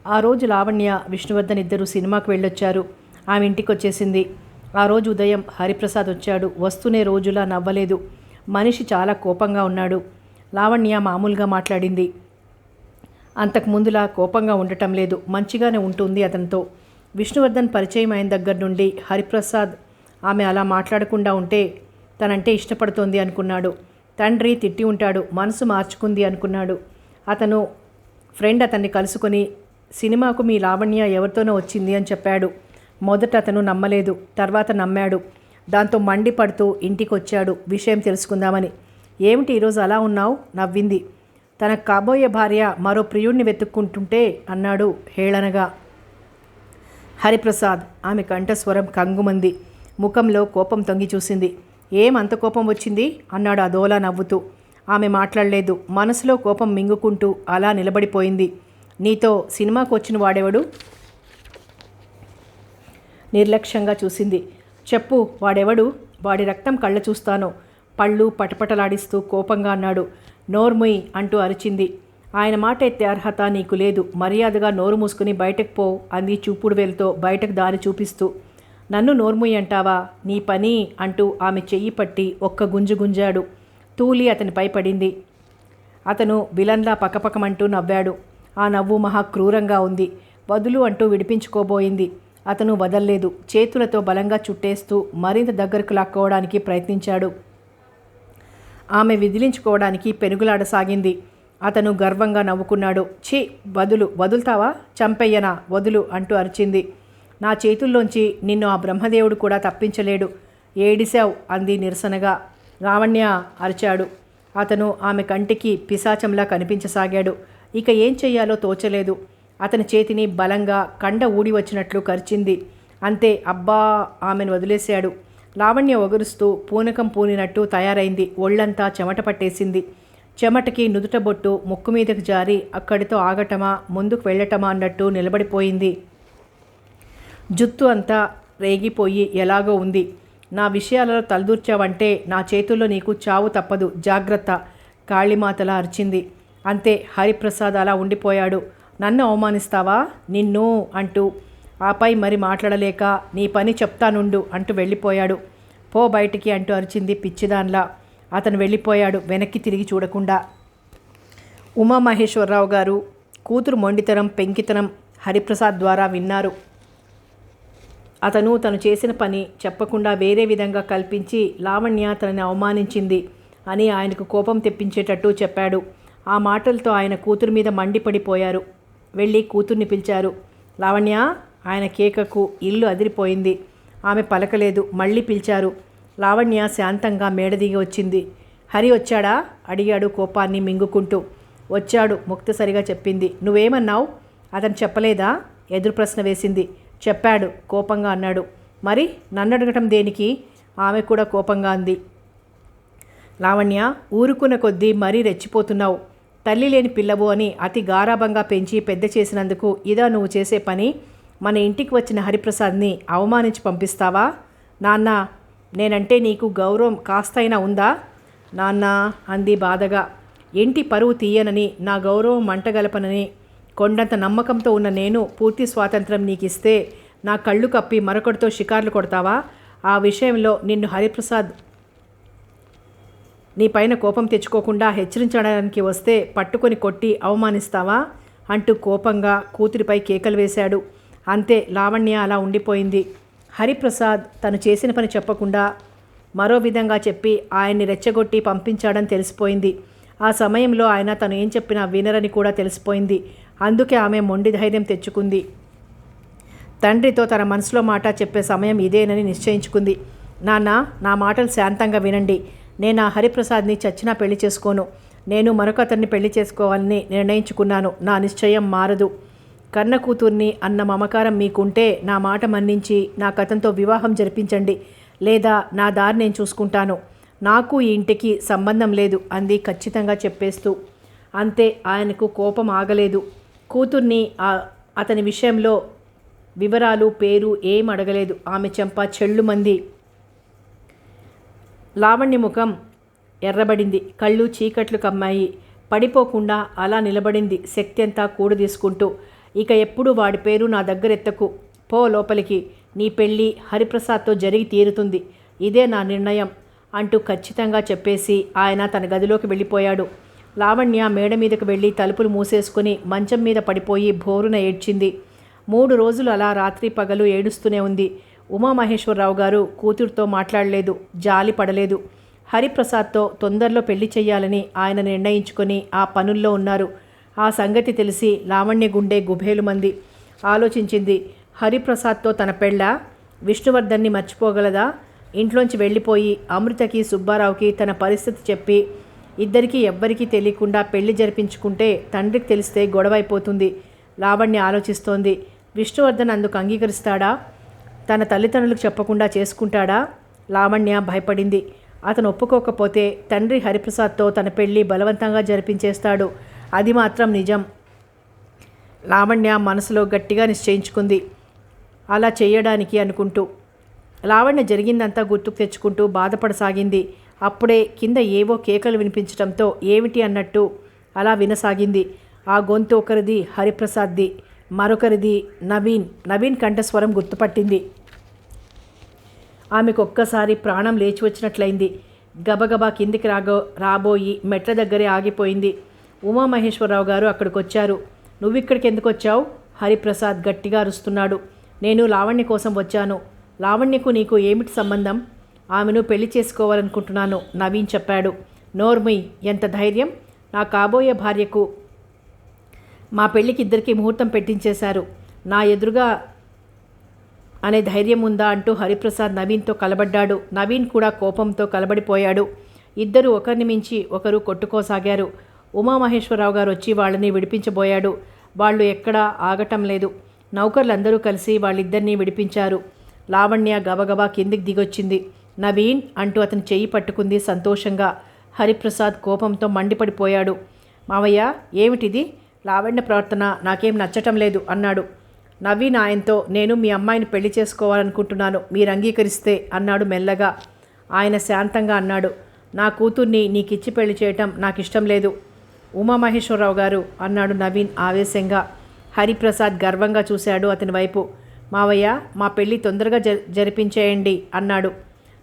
Speaker 1: ఆ రోజు లావణ్య, విష్ణువర్ధన్ ఇద్దరు సినిమాకి వెళ్ళొచ్చారు. ఆమె ఇంటికి వచ్చేసింది. ఆ రోజు ఉదయం హరిప్రసాద్ వచ్చాడు. వస్తూనే రోజులా నవ్వలేదు. మనిషి చాలా కోపంగా ఉన్నాడు. లావణ్య మామూలుగా మాట్లాడింది. అంతకుముందులా కోపంగా ఉండటం లేదు, మంచిగానే ఉంటుంది అతనితో. విష్ణువర్ధన్ పరిచయం అయిన దగ్గర నుండి హరిప్రసాద్ ఆమె అలా మాట్లాడకుండా ఉంటే తనంటే ఇష్టపడుతోంది అనుకున్నాడు. తండ్రి తిట్టి ఉంటాడు, మనసు మార్చుకుంది అనుకున్నాడు. అతను ఫ్రెండ్ అతన్ని కలుసుకొని సినిమాకు మీ లావణ్య ఎవరితోనో వచ్చింది అని చెప్పాడు. మొదట అతను నమ్మలేదు, తర్వాత నమ్మాడు. దాంతో మండిపడుతూ ఇంటికి వచ్చాడు విషయం తెలుసుకుందామని. ఏమిటి ఈరోజు అలా ఉన్నావు? నవ్వింది. తనకు కాబోయే భార్య మరో ప్రియుడిని వెతుక్కుంటుంటే అన్నాడు హేళనగా. హరిప్రసాద్, ఆమె కంఠస్వరం కంగుమంది. ముఖంలో కోపం తొంగి చూసింది. ఏం అంత కోపం వచ్చింది? అన్నాడు అదోలా నవ్వుతూ. ఆమె మాట్లాడలేదు. మనసులో కోపం మింగుకుంటూ అలా నిలబడిపోయింది. నీతో సినిమాకు వచ్చిన వాడెవడు? నిర్లక్ష్యంగా చూసింది. చెప్పు, వాడెవడు? వాడి రక్తం కళ్ళ చూస్తాను. పళ్ళు పటపటలాడిస్తూ కోపంగా అన్నాడు. నోర్ముయ్ అంటూ అరిచింది. ఆయన మాట ఎత్తే అర్హత నీకు లేదు. మర్యాదగా నోరు మూసుకుని బయటకు పో అంది చూపుడు వేలుతో బయటకు దారి చూపిస్తూ. నన్ను నోర్ముయ్ అంటావా? నీ పని అంటూ ఆమె చెయ్యి పట్టి ఒక్క గుంజు గుంజాడు. తూలి అతనిపై పడింది. అతను విలన్లా పకపకమంటూ నవ్వాడు. ఆ నవ్వు మహా క్రూరంగా ఉంది. వదులు అంటూ విడిపించుకోబోయింది. అతను వదల్లేదు. చేతులతో బలంగా చుట్టేస్తూ మరింత దగ్గరకు లాక్కోవడానికి ప్రయత్నించాడు. ఆమె విదిలించుకోవడానికి పెనుగులాడసాగింది. అతను గర్వంగా నవ్వుకున్నాడు. ఛీ, వదులుతావా? చంపెయ్యనా? వదులు అంటూ అరిచింది. నా చేతుల్లోంచి నిన్ను ఆ బ్రహ్మదేవుడు కూడా తప్పించలేడు. ఏడిశావ్ అంది నిరసనగా. లావణ్య అరిచాడు. అతను ఆమె కంటికి పిశాచంలా కనిపించసాగాడు. ఇక ఏం చెయ్యాలో తోచలేదు. అతని చేతిని బలంగా కండ ఊడి వచ్చినట్లు కరిచింది. అంతే, అబ్బా, ఆమెను వదిలేశాడు. లావణ్య ఒగరుస్తూ పూనకం పూనినట్టు తయారైంది. ఒళ్ళంతా చెమట పట్టేసింది. చెమటకి నుదుట బొట్టు ముక్కు మీదకు జారి అక్కడితో ఆగటమా, ముందుకు వెళ్ళటమా అన్నట్టు నిలబడిపోయింది. జుత్తు అంతా రేగిపోయి ఎలాగో ఉంది. నా విషయాలలో తలదూర్చావంటే నా చేతుల్లో నీకు చావు తప్పదు, జాగ్రత్త, కాళీమాతలా అరిచింది. అంతే, హరిప్రసాద్ అలా ఉండిపోయాడు. నన్ను అవమానిస్తావా? నిన్ను అంటూ ఆపై మరి మాట్లాడలేక నీ పని చెప్తానుండు అంటూ వెళ్ళిపోయాడు. పో బయటికి అంటూ అరిచింది పిచ్చిదాన్లా. అతను వెళ్ళిపోయాడు వెనక్కి తిరిగి చూడకుండా. ఉమామహేశ్వరరావు గారు కూతురు మొండితనం, పెంకితనం హరిప్రసాద్ ద్వారా విన్నారు. అతను తను చేసిన పని చెప్పకుండా వేరే విధంగా కల్పించి లావణ్య తనని అవమానించింది అని ఆయనకు కోపం తెప్పించేటట్టు చెప్పాడు. ఆ మాటలతో ఆయన కూతురు మీద మండిపడిపోయారు. వెళ్ళి కూతుర్ని పిలిచారు. లావణ్య, ఆయన కేకకు ఇల్లు అదిరిపోయింది. ఆమె పలకలేదు. మళ్ళీ పిలిచారు. లావణ్య శాంతంగా మేడ దిగి వచ్చింది. హరి వచ్చాడా? అడిగాడు కోపాన్ని మింగుకుంటూ. వచ్చాడు, ముక్తసరిగా చెప్పింది. నువ్వేమన్నావు? అతను చెప్పలేదా? ఎదురు ప్రశ్న వేసింది. చెప్పాడు, కోపంగా అన్నాడు. మరి నన్ను అడగటం దేనికి? ఆమె కూడా కోపంగా అంది. లావణ్య, ఊరుకున్న కొద్దీ మరీ రెచ్చిపోతున్నావు. తల్లి లేని పిల్లవు అని అతి గారాభంగా పెంచి పెద్ద చేసినందుకు ఇదా నువ్వు చేసే పని? మన ఇంటికి వచ్చిన హరిప్రసాద్ని అవమానించి పంపిస్తావా? నాన్న, నేనంటే నీకు గౌరవం కాస్తైనా ఉందా? నాన్న అంది బాధగా. ఇంటి పరువు తీయనని, నా గౌరవం మంటగలపనని కొండంత నమ్మకంతో ఉన్న నేను పూర్తి స్వాతంత్రం నీకిస్తే నా కళ్ళు కప్పి మరొకటితో షికార్లు కొడతావా? ఆ విషయంలో నిన్ను హరిప్రసాద్ నీ పైన కోపం తెచ్చుకోకుండా హెచ్చరించడానికి వస్తే పట్టుకొని కొట్టి అవమానిస్తావా అంటూ కోపంగా కూతురిపై కేకలు వేశాడు. అంతే, లావణ్య అలా ఉండిపోయింది. హరిప్రసాద్ తను చేసిన పని చెప్పకుండా మరో విధంగా చెప్పి ఆయన్ని రెచ్చగొట్టి పంపించాడని తెలిసిపోయింది. ఆ సమయంలో ఆయన తను ఏం చెప్పినా వినరని కూడా తెలిసిపోయింది. అందుకే ఆమె మొండి ధైర్యం తెచ్చుకుంది. తండ్రితో తన మనసులో మాట చెప్పే సమయం ఇదేనని నిశ్చయించుకుంది. నాన్న, నా మాటలు శాంతంగా వినండి. నేను ఆ హరిప్రసాద్ని చచ్చినా పెళ్లి చేసుకోను. నేను మరొక అతన్ని పెళ్లి చేసుకోవాలని నిర్ణయించుకున్నాను. నా నిశ్చయం మారదు. కన్న కూతుర్ని అన్న మమకారం మీకుంటే నా మాట మన్నించి నాకు అతనితో వివాహం జరిపించండి. లేదా నా దారి నేను చూసుకుంటాను. నాకు ఈ ఇంటికి సంబంధం లేదు అంది ఖచ్చితంగా చెప్పేస్తూ. అంతే, ఆయనకు కోపం ఆగలేదు. కూతుర్ని అతని విషయంలో వివరాలు, పేరు ఏం అడగలేదు. ఆమె చెంప చెళ్ళుమంది. లావణ్య ముఖం ఎర్రబడింది. కళ్ళు చీకట్లు కమ్మాయి. పడిపోకుండా అలా నిలబడింది, శక్తి అంతా కూడదీసుకుంటూ. ఇక ఎప్పుడు వాడి పేరు నా దగ్గరెత్తకు. పో లోపలికి. నీ పెళ్ళి హరిప్రసాద్తో జరిగి తీరుతుంది. ఇదే నా నిర్ణయం అంటూ ఖచ్చితంగా చెప్పేసి ఆయన తన గదిలోకి వెళ్ళిపోయాడు. లావణ్య మేడ మీదకు వెళ్ళి తలుపులు మూసేసుకుని మంచం మీద పడిపోయి భోరున ఏడ్చింది. 3 రోజులు అలా రాత్రి పగలు ఏడుస్తూనే ఉంది. ఉమామహేశ్వరరావు గారు కూతురుతో మాట్లాడలేదు, జాలి పడలేదు. హరిప్రసాద్తో తొందరలో పెళ్లి చెయ్యాలని ఆయన నిర్ణయించుకొని ఆ పనుల్లో ఉన్నారు. ఆ సంగతి తెలిసి లావణ్య గుండె గుబేలుమంది. ఆలోచించింది. హరిప్రసాద్తో తన పెళ్ళ? విష్ణువర్ధన్ని మర్చిపోగలదా? ఇంట్లోంచి వెళ్ళిపోయి అమృతకి, సుబ్బారావుకి తన పరిస్థితి చెప్పి ఇద్దరికీ ఎవ్వరికీ తెలియకుండా పెళ్లి జరిపించుకుంటే తండ్రికి తెలిస్తే గొడవైపోతుంది. లావణ్య ఆలోచిస్తోంది. విష్ణువర్ధన్ అందుకు అంగీకరిస్తాడా? తన తల్లిదండ్రులకు చెప్పకుండా చేసుకుంటాడా? లావణ్య భయపడింది. అతను ఒప్పుకోకపోతే తండ్రి హరిప్రసాద్తో తన పెళ్లి బలవంతంగా జరిపించేస్తాడు. అది మాత్రం నిజం. లావణ్య మనసులో గట్టిగా నిశ్చయించుకుంది అలా చేయడానికి అనుకుంటూ. లావణ్య జరిగిందంతా గుర్తుకు తెచ్చుకుంటూ బాధపడసాగింది. అప్పుడే కింద ఏవో కేకలు వినిపించడంతో ఏమిటి అన్నట్టు అలా వినసాగింది. ఆ గొంతు ఒకరిది హరిప్రసాద్ది, మరొకరిది నవీన్ కంఠస్వరం గుర్తుపట్టింది. ఆమెకు ఒక్కసారి ప్రాణం లేచి వచ్చినట్లయింది. గబగబా కిందికి రాబోయి మెట్ల దగ్గరే ఆగిపోయింది. ఉమామహేశ్వరరావు గారు అక్కడికొచ్చారు. నువ్విక్కడికి ఎందుకు వచ్చావు? హరిప్రసాద్ గట్టిగా అరుస్తున్నాడు. నేను లావణ్య కోసం వచ్చాను. లావణ్యకు నీకు ఏమిటి సంబంధం? ఆమెను పెళ్లి చేసుకోవాలనుకుంటున్నాను, నవీన్ చెప్పాడు. నోర్మయ్, ఎంత ధైర్యం! నా కాబోయే భార్యకు మా పెళ్లికి ఇద్దరికి ముహూర్తం పెట్టించేశారు. నా ఎదురుగా అనే ధైర్యం ఉందా అంటూ హరిప్రసాద్ నవీన్తో కలబడ్డాడు. నవీన్ కూడా కోపంతో కలబడిపోయాడు. ఇద్దరు ఒకరిని మించి ఒకరు కొట్టుకోసాగారు. ఉమామహేశ్వరరావు గారు వచ్చి వాళ్ళని విడిపించబోయాడు. వాళ్ళు ఎక్కడా ఆగటం లేదు. నౌకర్లందరూ కలిసి వాళ్ళిద్దరినీ విడిపించారు. లావణ్య గబగబా కిందికి దిగొచ్చింది. నవీన్ అంటూ అతని చెయ్యి పట్టుకుంది సంతోషంగా. హరిప్రసాద్ కోపంతో మండిపడిపోయాడు. మావయ్య, ఏమిటిది? లావణ్య ప్రవర్తన నాకేం నచ్చటం లేదు అన్నాడు. నవీన్ ఆయనతో, నేను మీ అమ్మాయిని పెళ్లి చేసుకోవాలనుకుంటున్నాను, మీరు అంగీకరిస్తే అన్నాడు మెల్లగా. ఆయన శాంతంగా అన్నాడు, నా కూతుర్ని నీకిచ్చి పెళ్లి చేయటం నాకు ఇష్టం లేదు. ఉమామహేశ్వరరావు గారు అన్నాడు నవీన్ ఆవేశంగా. హరిప్రసాద్ గర్వంగా చూశాడు అతని వైపు. మావయ్య, మా పెళ్ళి తొందరగా జరిపించేయండి అన్నాడు.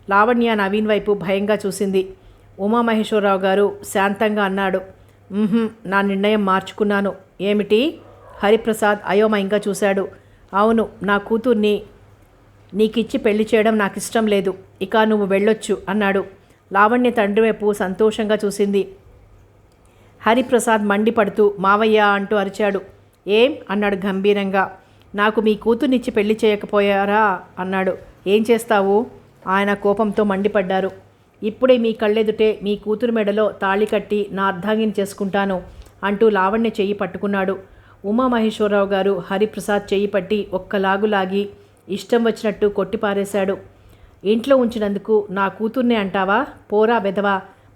Speaker 1: లావణ్య నవీన్ వైపు భయంగా చూసింది. ఉమామహేశ్వరరావు గారు శాంతంగా అన్నాడు, నా నిర్ణయం మార్చుకున్నాను. ఏమిటి? హరిప్రసాద్ అయోమయంగా చూశాడు. అవును, నా కూతుర్ని నీకిచ్చి పెళ్లి చేయడం నాకు ఇష్టం లేదు. ఇక నువ్వు వెళ్ళొచ్చు అన్నాడు. లావణ్య తండ్రి వైపు సంతోషంగా చూసింది. హరిప్రసాద్ మండిపడుతూ మావయ్య అంటూ అరిచాడు. ఏం అన్నాడు గంభీరంగా. నాకు మీ కూతుర్నిచ్చి పెళ్లి చేయకపోయారా అన్నాడు. ఏం చేస్తావు? ఆయన కోపంతో మండిపడ్డారు. ఇప్పుడే మీ కళ్ళెదుటే మీ కూతురు మెడలో తాళి కట్టి నా అర్ధాంగిని చేసుకుంటాను అంటూ లావణ్య చెయ్యి పట్టుకున్నాడు. ఉమామహేశ్వరరావు గారు హరిప్రసాద్ చెయ్యి పట్టి ఒక్కలాగులాగి ఇష్టం వచ్చినట్టు కొట్టిపారేశాడు. ఇంట్లో ఉంచినందుకు నా కూతుర్నే అంటావా? పోరా బెదవా,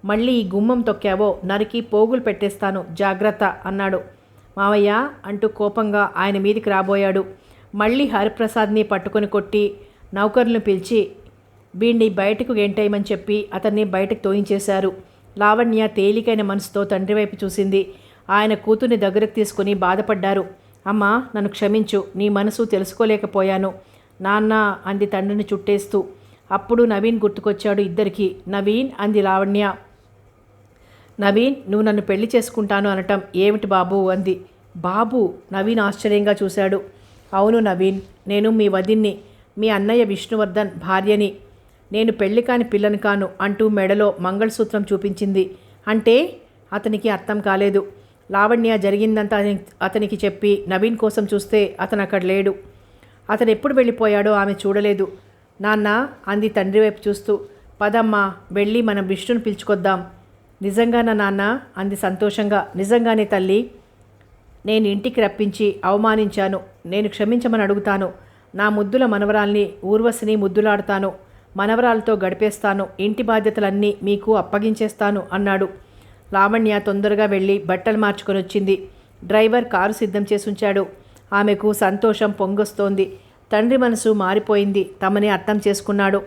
Speaker 1: మళ్ళీ ఈ గుమ్మం తొక్కావో నరికి పోగులు పెట్టేస్తాను, జాగ్రత్త అన్నాడు. మావయ్య అంటూ కోపంగా ఆయన మీదికి రాబోయాడు. మళ్ళీ హరిప్రసాద్ని పట్టుకొని కొట్టి నౌకర్లను పిలిచి వీణ్ణి బయటకు గెంటేయమని చెప్పి అతన్ని బయటకు తోయించేశారు. లావణ్య తేలికైన మనసుతో తండ్రి వైపు చూసింది. ఆయన కూతుర్ని దగ్గరకు తీసుకుని బాధపడ్డారు. అమ్మా, నన్ను క్షమించు, నీ మనసు తెలుసుకోలేకపోయాను నాన్న అంది తండ్రిని చుట్టేస్తూ. అప్పుడు నవీన్ గుర్తుకొచ్చాడు ఇద్దరికి. నవీన్ అంది లావణ్య. నవీన్, నువ్వు నన్ను పెళ్లి చేసుకుంటాను అనటం ఏమిటి బాబు అంది. బాబు? నవీన్ ఆశ్చర్యంగా చూశాడు. అవును నవీన్, నేను మీ వదిన్ని, మీ అన్నయ్య విష్ణువర్ధన్ భార్యని. నేను పెళ్లి కాని పిల్లని కాను అంటూ మెడలో మంగళసూత్రం చూపించింది. అంటే? అతనికి అర్థం కాలేదు. లావణ్య జరిగిందంతా అతనికి చెప్పి నవీన్ కోసం చూస్తే అతను అక్కడ లేడు. అతను ఎప్పుడు వెళ్ళిపోయాడో ఆమె చూడలేదు. నాన్న అంది తండ్రి వైపు చూస్తూ. పదమ్మా వెళ్ళి మనం విష్ణుని పిలుచుకొద్దాం. నిజంగానా నాన్న అంది సంతోషంగా. నిజంగానే తల్లి. నేను ఇంటికి రప్పించి అవమానించాను. నేను క్షమించమని అడుగుతాను. నా ముద్దుల మనవరాల్ని ఊర్వశిని ముద్దులాడుతాను. మనవరాలతో గడిపేస్తాను. ఇంటి బాధ్యతలన్నీ మీకు అప్పగించేస్తాను అన్నాడు. లావణ్య తొందరగా వెళ్ళి బట్టలు మార్చుకొని వచ్చింది. డ్రైవర్ కారు సిద్ధం చేసి ఉంచాడు. ఆమెకు సంతోషం పొంగొస్తోంది. తండ్రి మనసు మారిపోయింది. తమని అర్థం చేసుకున్నాడు.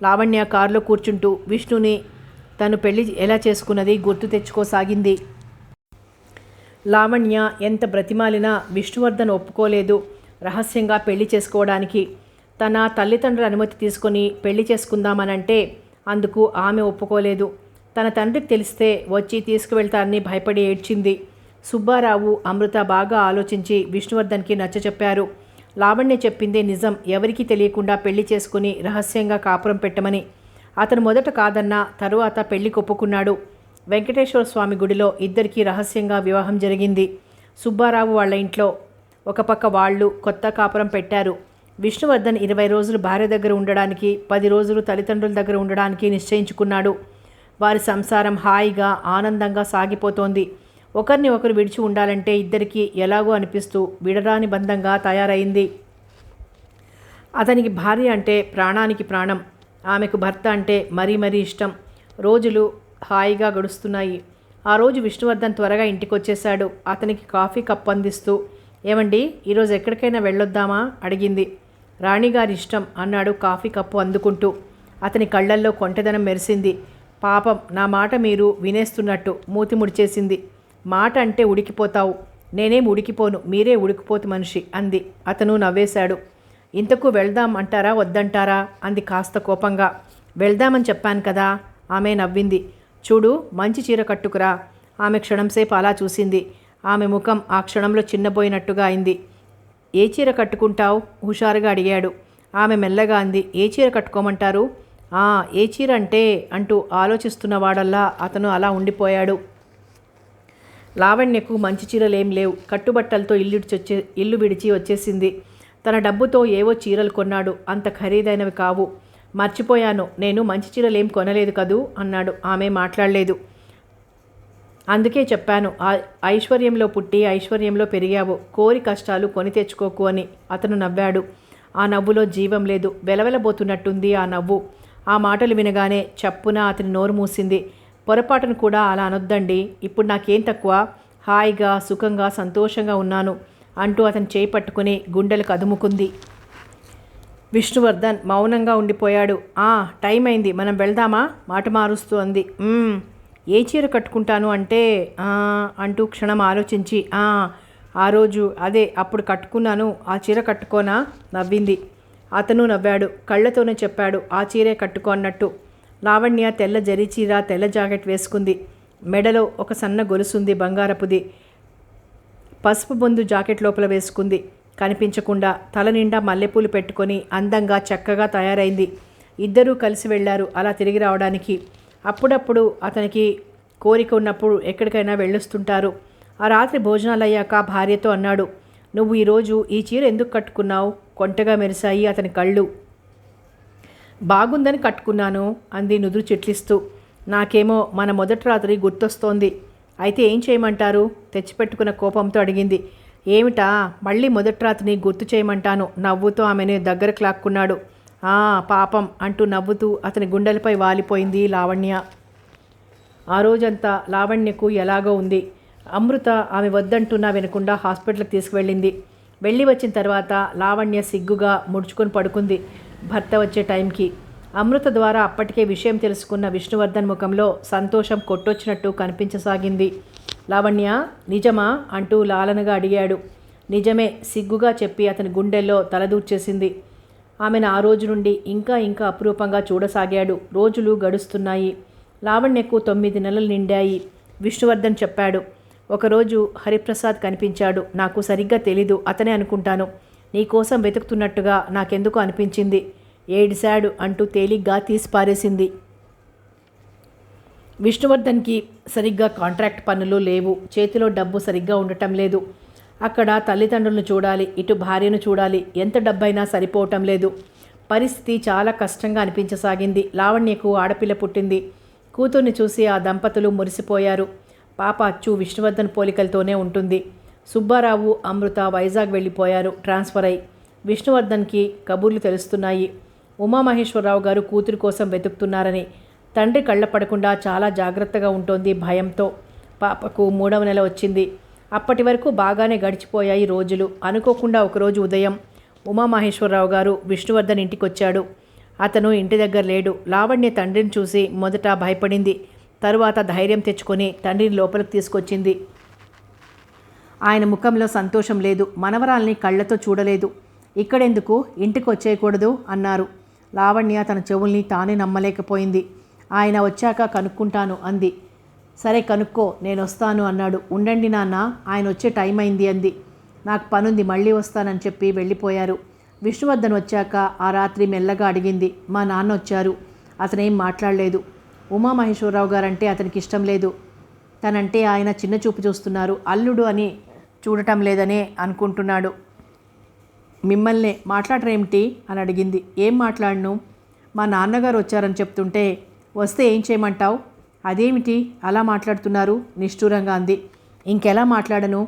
Speaker 1: లావణ్య కారులో కూర్చుంటూ విష్ణుని తను పెళ్లి ఎలా చేసుకున్నది గుర్తు తెచ్చుకోసాగింది. లావణ్య ఎంత బ్రతిమాలినా విష్ణువర్ధన్ ఒప్పుకోలేదు రహస్యంగా పెళ్లి చేసుకోవడానికి. తన తల్లిదండ్రుల అనుమతి తీసుకొని పెళ్లి చేసుకుందామనంటే అందుకు ఆమె ఒప్పుకోలేదు. తన తండ్రికి తెలిస్తే వచ్చి తీసుకువెళ్తారని భయపడి ఏడ్చింది. సుబ్బారావు, అమృత బాగా ఆలోచించి విష్ణువర్ధన్కి నచ్చచెప్పారు. లావణ్య చెప్పిందే నిజం. ఎవరికీ తెలియకుండా పెళ్లి చేసుకుని రహస్యంగా కాపురం పెట్టమని. అతను మొదట కాదన్నా తరువాత పెళ్లికి ఒప్పుకున్నాడు. వెంకటేశ్వర స్వామి గుడిలో ఇద్దరికీ రహస్యంగా వివాహం జరిగింది. సుబ్బారావు వాళ్ళ ఇంట్లో ఒక పక్క వాళ్ళు కొత్త కాపురం పెట్టారు. విష్ణువర్ధన్ 20 రోజులు భార్య దగ్గర ఉండడానికి, 10 రోజులు తల్లిదండ్రుల దగ్గర ఉండడానికి నిశ్చయించుకున్నాడు. వారి సంసారం హాయిగా ఆనందంగా సాగిపోతోంది. ఒకరిని ఒకరు విడిచి ఉండాలంటే ఇద్దరికీ ఎలాగో అనిపిస్తూ విడరాని బంధంగా తయారైంది. అతనికి భార్య అంటే ప్రాణానికి ప్రాణం. ఆమెకు భర్త అంటే మరీ మరీ ఇష్టం. రోజులు హాయిగా గడుస్తున్నాయి. ఆ రోజు విష్ణువర్ధన్ త్వరగా ఇంటికి వచ్చేశాడు. అతనికి కాఫీ కప్ అందిస్తూ, ఏమండి ఈరోజు ఎక్కడికైనా వెళ్ళొద్దామా అడిగింది. రాణిగారి ఇష్టం అన్నాడు కాఫీ కప్పు అందుకుంటూ. అతని కళ్ళల్లో కొంటెదనం మెరిసింది. పాపం నా మాట మీరు వినేస్తున్నట్టు మూతి ముడిచేసింది. మాట అంటే ఉడికిపోతావు. నేనేం ఉడికిపోను, మీరే ఉడికిపోతు మనిషి అంది. అతను నవ్వేశాడు. ఇంతకు వెళ్దాం అంటారా వద్దంటారా అంది కాస్త కోపంగా. వెళ్దామని చెప్పాను కదా. ఆమె నవ్వింది. చూడు మంచి చీర కట్టుకురా. ఆమె క్షణంసేపు అలా చూసింది. ఆమె ముఖం ఆ క్షణంలో చిన్నబోయినట్టుగా అయింది. ఏ చీర కట్టుకుంటావు హుషారుగా అడిగాడు. ఆమె మెల్లగా అంది. ఏ చీర కట్టుకోమంటారు? ఏ చీర అంటే అంటూ ఆలోచిస్తున్నవాడల్లా అతను అలా ఉండిపోయాడు. లావణ్యకు మంచి చీరలేం లేవు. కట్టుబట్టలతో ఇల్లు విడిచి వచ్చేసింది. తన డబ్బుతో ఏవో చీరలు కొన్నాడు. అంత ఖరీదైనవి కావు. మర్చిపోయాను, నేను మంచి చీరలేం కొనలేదు కదూ అన్నాడు. ఆమె మాట్లాడలేదు. అందుకే చెప్పాను, ఐశ్వర్యంలో పుట్టి ఐశ్వర్యంలో పెరిగావు. కోరి కష్టాలు కొని తెచ్చుకోకు అని. అతను నవ్వాడు. ఆ నవ్వులో జీవం లేదు. వెలవెలబోతున్నట్టుంది ఆ నవ్వు. ఆ మాటలు వినగానే చప్పున అతని నోరు మూసింది. పొరపాటును కూడా అలా అనొద్దండి. ఇప్పుడు నాకేం తక్కువ? హాయిగా సుఖంగా సంతోషంగా ఉన్నాను అంటూ అతను చేయి పట్టుకుని గుండెలకు అదుముకుంది. విష్ణువర్ధన్ మౌనంగా ఉండిపోయాడు. టైం అయింది, మనం వెళ్దామా మాట మారుస్తూ అంది. ఏ చీర కట్టుకుంటాను అంటే అంటూ క్షణం ఆలోచించి ఆ రోజు అదే అప్పుడు కట్టుకున్నాను, ఆ చీర కట్టుకోనా నవ్వింది. అతను నవ్వాడు. కళ్ళతోనే చెప్పాడు, ఆ చీరే కట్టుకో అన్నట్టు. లావణ్య తెల్ల జరీ చీర, తెల్ల జాకెట్ వేసుకుంది. మెడలో ఒక సన్న గొలుసుంది బంగారపుది. పసుపు బొందు జాకెట్ లోపల వేసుకుంది. కనిపించకుండా తల నిండా మల్లెపూలు పెట్టుకొని అందంగా చక్కగా తయారైంది. ఇద్దరూ కలిసి వెళ్ళారు అలా తిరిగి రావడానికి. అప్పుడప్పుడు అతనికి కోరిక ఉన్నప్పుడు ఎక్కడికైనా వెళ్ళొస్తుంటారు. ఆ రాత్రి భోజనాలు అయ్యాక భార్యతో అన్నాడు, నువ్వు ఈరోజు ఈ చీర ఎందుకు కట్టుకున్నావు? కొంటగా మెరిశాయి అతని కళ్ళు. బాగుందని కట్టుకున్నాను అంది నుదురు చిట్లిస్తూ. నాకేమో మన మొదటి రాత్రి గుర్తొస్తోంది. అయితే ఏం చేయమంటారు? తెచ్చిపెట్టుకున్న కోపంతో అడిగింది. ఏమిటా? మళ్ళీ మొదటి రాత్రిని గుర్తు చేయమంటాను నవ్వుతూ ఆమెను దగ్గరకు లాక్కున్నాడు. పాపం అంటూ నవ్వుతూ అతని గుండెలపై వాలిపోయింది లావణ్య. ఆ రోజంతా లావణ్యకు ఎలాగో ఉంది. అమృత ఆమె వద్దంటున్నా వినకుండా హాస్పిటల్కి తీసుకువెళ్ళింది. వెళ్ళి వచ్చిన తర్వాత లావణ్య సిగ్గుగా ముడుచుకొని పడుకుంది భర్త వచ్చే టైంకి. అమృత ద్వారా అప్పటికే విషయం తెలుసుకున్న విష్ణువర్ధన్ ముఖంలో సంతోషం కొట్టొచ్చినట్టు కనిపించసాగింది. లావణ్య నిజమా అంటూ లాలనగా అడిగాడు. నిజమే సిగ్గుగా చెప్పి అతని గుండెల్లో తలదూర్చేసింది. ఆమెను ఆ రోజు నుండి ఇంకా ఇంకా అపురూపంగా చూడసాగాడు. రోజులు గడుస్తున్నాయి. లావణ్యకు 9 నెలలు నిండాయి. విష్ణువర్ధన్ చెప్పాడు. ఒకరోజు హరిప్రసాద్ కనిపించాడు. నాకు సరిగ్గా తెలీదు, అతనే అనుకుంటాను. నీకోసం వెతుకుతున్నట్టుగా నాకెందుకు అనిపించింది. ఏడిశాడు అంటూ తేలిగ్గా తీసి పారేసింది. విష్ణువర్ధన్కి సరిగ్గా కాంట్రాక్ట్ పనులు లేవు. చేతిలో డబ్బు సరిగ్గా ఉండటం లేదు. అక్కడ తల్లిదండ్రులను చూడాలి, ఇటు భార్యను చూడాలి. ఎంత డబ్బైనా సరిపోవటం లేదు. పరిస్థితి చాలా కష్టంగా అనిపించసాగింది. లావణ్యకు ఆడపిల్ల పుట్టింది. కూతుర్ని చూసి ఆ దంపతులు మురిసిపోయారు. పాప అచ్చు విష్ణువర్ధన్ పోలికలతోనే ఉంటుంది. సుబ్బారావు, అమృత వైజాగ్ వెళ్ళిపోయారు ట్రాన్స్ఫర్ అయి. విష్ణువర్ధన్కి కబుర్లు తెలుస్తున్నాయి. ఉమామహేశ్వరరావు గారు కూతురి కోసం వెతుకుతున్నారని. తండ్రి కళ్ళపడకుండా చాలా జాగ్రత్తగా ఉంటుంది భయంతో. పాపకు 3వ నెల వచ్చింది. అప్పటి వరకు బాగానే గడిచిపోయాయి రోజులు. అనుకోకుండా ఒకరోజు ఉదయం ఉమామహేశ్వరరావు గారు విష్ణువర్ధన్ ఇంటికొచ్చాడు. అతను ఇంటి దగ్గర లేడు. లావణ్య తండ్రిని చూసి మొదట భయపడింది. తరువాత ధైర్యం తెచ్చుకొని తండ్రిని లోపలికి తీసుకొచ్చింది. ఆయన ముఖంలో సంతోషం లేదు. మనవరాల్ని కళ్ళతో చూడలేదు. ఇక్కడెందుకు, ఇంటికి వచ్చేయకూడదు అన్నారు. లావణ్య తన చెవుల్ని తానే నమ్మలేకపోయింది. ఆయన వచ్చాక కనుక్కుంటాను అంది. సరే కనుక్కో, నేను వస్తాను అన్నాడు. ఉండండి నాన్న, ఆయన వచ్చే టైం అయింది అంది. నాకు పనుంది, మళ్ళీ వస్తానని చెప్పి వెళ్ళిపోయారు. విష్ణువర్ధన్ వచ్చాక ఆ రాత్రి మెల్లగా అడిగింది. మా నాన్న వచ్చారు. అతనేం మాట్లాడలేదు. ఉమామహేశ్వరరావు గారంటే అతనికి ఇష్టం లేదు. తనంటే ఆయన చిన్న చూపు చూస్తున్నారు. అల్లుడు అని చూడటం లేదనే అనుకుంటున్నాడు. మిమ్మల్నే మాట్లాడరేమిటి అని అడిగింది. ఏం మాట్లాడను? మా నాన్నగారు వచ్చారని చెప్తుంటే వస్తే ఏం చేయమంటావు? అదేమిటి అలా మాట్లాడుతున్నారు నిష్ఠూరంగా అంది. ఇంకెలా మాట్లాడను?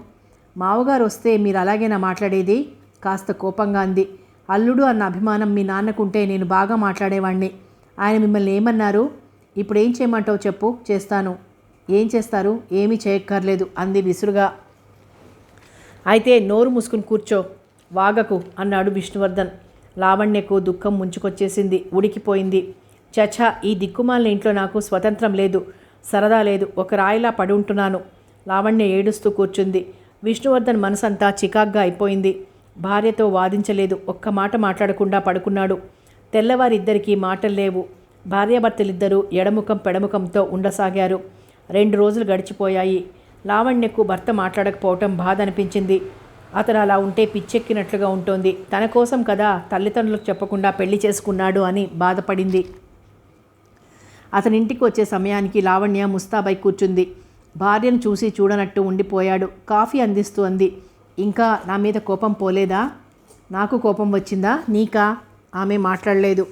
Speaker 1: మావగారు వస్తే మీరు అలాగేనా మాట్లాడేది? కాస్త కోపంగా అంది. అల్లుడు అన్న అభిమానం మీ నాన్నకుంటే నేను బాగా మాట్లాడేవాణ్ణి. ఆయన మిమ్మల్ని ఏమన్నారు? ఇప్పుడు ఏం చేయమంటావు చెప్పు, చేస్తాను. ఏం చేస్తారు? ఏమీ చేయక్కర్లేదు అంది విసురుగా. అయితే నోరు మూసుకుని కూర్చో, వాగకు అన్నాడు విష్ణువర్ధన్. లావణ్యకు దుఃఖం ముంచుకొచ్చేసింది. ఉడికిపోయింది. చచా, ఈ దిక్కుమాలిన ఇంట్లో నాకు స్వతంత్రం లేదు, సరదా లేదు, ఒక రాయిలా పడి ఉంటున్నాను. లావణ్య ఏడుస్తూ కూర్చుంది. విష్ణువర్ధన్ మనసంతా చికాగ్గా అయిపోయింది. భార్యతో వాదించలేదు. ఒక్క మాట మాట్లాడకుండా పడుకున్నాడు. తెల్లవారిద్దరికీ మాటలు లేవు. భార్యాభర్తలిద్దరూ ఎడముఖం పెడముఖంతో ఉండసాగారు. 2 రోజులు గడిచిపోయాయి. లావణ్యకు భర్త మాట్లాడకపోవటం బాధ అనిపించింది. అతను అలా ఉంటే పిచ్చెక్కినట్లుగా ఉంటుంది. తన కోసం కదా తల్లిదండ్రులకు చెప్పకుండా పెళ్లి చేసుకున్నాడు అని బాధపడింది. అతని ఇంటికి వచ్చే సమయానికి లావణ్య ముస్తాబై కూర్చుంది. భార్యను చూసి చూడనట్టు ఉండిపోయాడు. కాఫీ అందిస్తూ అంది. ఇంకా నా మీద కోపం పోలేదా? నాకు కోపం వచ్చిందా నీకా? ఆమె మాట్లాడలేదు.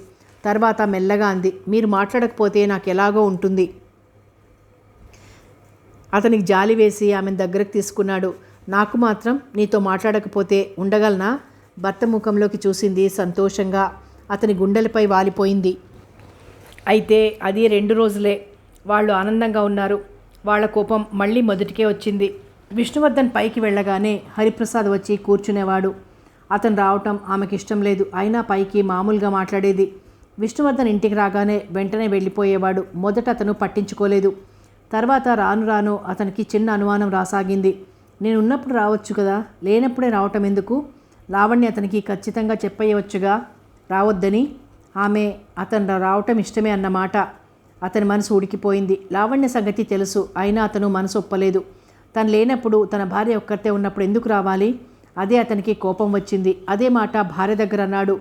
Speaker 1: తర్వాత మెల్లగా అంది. మీరు మాట్లాడకపోతే నాకు ఎలాగో ఉంటుంది. అతనికి జాలి వేసి ఆమెను దగ్గరకు తీసుకున్నాడు. నాకు మాత్రం నీతో మాట్లాడకపోతే ఉండగలనా? భర్త ముఖంలోకి చూసింది సంతోషంగా. అతని గుండెలపై వాలిపోయింది. అయితే అది 2 రోజులే. వాళ్ళు ఆనందంగా ఉన్నారు. వాళ్ళ కోపం మళ్ళీ మొదటికే వచ్చింది. విష్ణువర్ధన్ పైకి వెళ్ళగానే హరిప్రసాద్ వచ్చి కూర్చునేవాడు. అతను రావటం ఆమెకి ఇష్టం లేదు. అయినా పైకి మామూలుగా మాట్లాడేది. విష్ణువర్ధన్ ఇంటికి రాగానే వెంటనే వెళ్ళిపోయేవాడు. మొదట అతను పట్టించుకోలేదు. తర్వాత రాను రాను అతనికి చిన్న అనుమానం రాసాగింది. నేను ఉన్నప్పుడు రావచ్చు కదా, లేనప్పుడే రావటం ఎందుకు? లావణ్య అతనికి ఖచ్చితంగా చెప్పేయవచ్చుగా రావద్దని. ఆమె అతను రావటం ఇష్టమే అన్నమాట. అతని మనసు ఉడికిపోయింది. లావణ్య సంగతి తెలుసు, అయినా అతను మనసు ఒప్పలేదు. తను లేనప్పుడు తన భార్య ఒక్కరితే ఉన్నప్పుడు ఎందుకు రావాలి? అదే అతనికి కోపం వచ్చింది. అదే మాట భార్య దగ్గర అన్నాడు.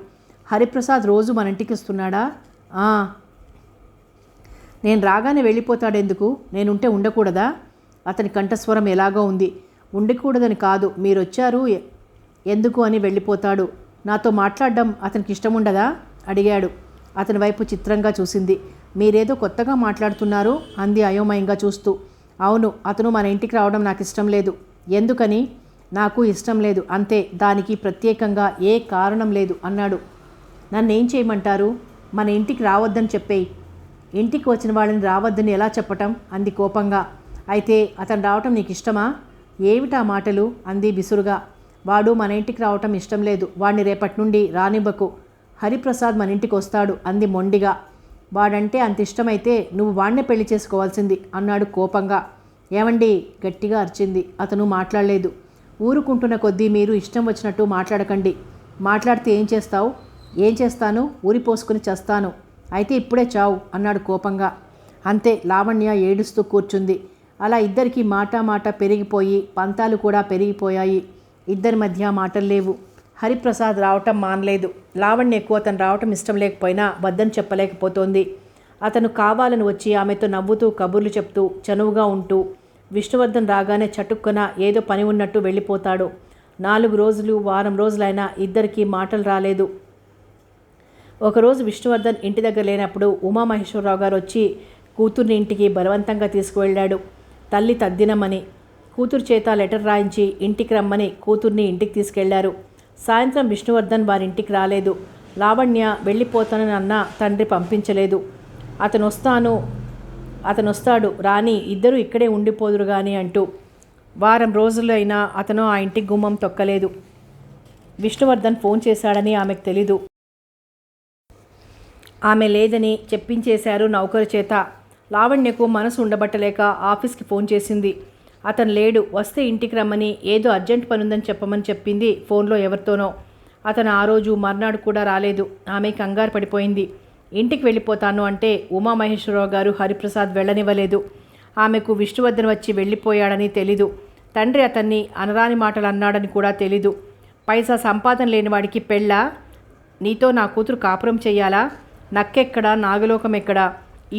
Speaker 1: హరిప్రసాద్ రోజు మన ఇంటికి వస్తున్నాడా? నేను రాగానే వెళ్ళిపోతాడెందుకు? నేనుంటే ఉండకూడదా? అతని కంఠస్వరం ఎలాగో ఉంది. ఉండకూడదని కాదు, మీరొచ్చారు ఎందుకు అని వెళ్ళిపోతాడు. నాతో మాట్లాడడం అతనికి ఇష్టం ఉండదా అడిగాడు. అతని వైపు చిత్రంగా చూసింది. మీరేదో కొత్తగా మాట్లాడుతున్నారు అంది అయోమయంగా చూస్తూ. అవును, అతను మన ఇంటికి రావడం నాకు ఇష్టం లేదు. ఎందుకని? నాకు ఇష్టం లేదు అంతే, దానికి ప్రత్యేకంగా ఏ కారణం లేదు అన్నాడు. నన్నేం చేయమంటారు? మన ఇంటికి రావద్దని చెప్పేయి. ఇంటికి వచ్చిన వాళ్ళని రావద్దని ఎలా చెప్పటం అంది కోపంగా. అయితే అతను రావటం నీకు ఇష్టమా? ఏమిటా మాటలు అంది విసురుగా. వాడు మన ఇంటికి రావటం ఇష్టం లేదు. వాడిని రేపటి నుండి రానివ్వకు. హరిప్రసాద్ మన ఇంటికి వస్తాడు అంది మొండిగా. వాడంటే అంత ఇష్టమైతే నువ్వు వాడినే పెళ్లి చేసుకోవాల్సింది అన్నాడు కోపంగా. ఏమండి గట్టిగా అరిచింది. అతను మాట్లాడలేదు. ఊరుకుంటున్న కొద్దీ మీరు ఇష్టం వచ్చినట్టు మాట్లాడకండి. మాట్లాడితే ఏం చేస్తావు? ఏం చేస్తాను? ఊరిపోసుకుని చస్తాను. అయితే ఇప్పుడే చావు అన్నాడు కోపంగా. అంతే, లావణ్య ఏడుస్తూ కూర్చుంది. అలా ఇద్దరికి మాట పెరిగిపోయి పంతాలు కూడా పెరిగిపోయాయి. ఇద్దరి మధ్య మాటలు లేవు. హరిప్రసాద్ రావటం మానలేదు. లావణ్యకు అతను రావటం ఇష్టం లేకపోయినా వద్దని చెప్పలేకపోతోంది. అతను కావాలని వచ్చి ఆమెతో నవ్వుతూ కబుర్లు చెప్తూ చనువుగా ఉంటూ విష్ణువర్ధన్ రాగానే చటుక్కున ఏదో పని ఉన్నట్టు వెళ్ళిపోతాడు. 4 రోజులు వారం రోజులైనా ఇద్దరికీ మాటలు రాలేదు. ఒకరోజు విష్ణువర్ధన్ ఇంటి దగ్గర లేనప్పుడు ఉమామహేశ్వరరావు గారు వచ్చి కూతుర్ని ఇంటికి బలవంతంగా తీసుకువెళ్ళాడు. తల్లి తద్దినమని కూతురు చేత లెటర్ రాయించి ఇంటికి రమ్మని కూతుర్ని ఇంటికి తీసుకెళ్లారు. సాయంత్రం విష్ణువర్ధన్ వారింటికి రాలేదు. లావణ్య వెళ్ళిపోతానని అన్న తండ్రి పంపించలేదు. అతనొస్తాడు రాని ఇద్దరు ఇక్కడే ఉండిపోదురు గాని అంటూ. వారం రోజులైనా అతను ఆ ఇంటి గుమ్మం తొక్కలేదు. విష్ణువర్ధన్ ఫోన్ చేశాడని ఆమెకు తెలీదు. ఆమె లేదని చెప్పించేశారు నౌకరు చేత. లావణ్యకు మనసు ఉండబట్టలేక ఆఫీస్కి ఫోన్ చేసింది. అతను లేడు, వస్తే ఇంటికి రమ్మని ఏదో అర్జెంట్ పనుందని చెప్పమని చెప్పింది ఫోన్లో ఎవరితోనో. అతను ఆ రోజు మర్నాడు కూడా రాలేదు. ఆమె కంగారు పడిపోయింది. ఇంటికి వెళ్ళిపోతాను అంటే ఉమామహేశ్వరరావు గారు హరిప్రసాద్ వెళ్ళనివ్వలేదు. ఆమెకు విష్ణువర్ధన్ వచ్చి వెళ్ళిపోయాడని తెలీదు. తండ్రి అతన్ని అనరాని మాటలు అన్నాడని కూడా తెలీదు. పైసా సంపాదన లేనివాడికి పెళ్ళా? నీతో నా కూతురు కాపురం చెయ్యాలా? నక్కెక్కడా నాగలోకం ఎక్కడా?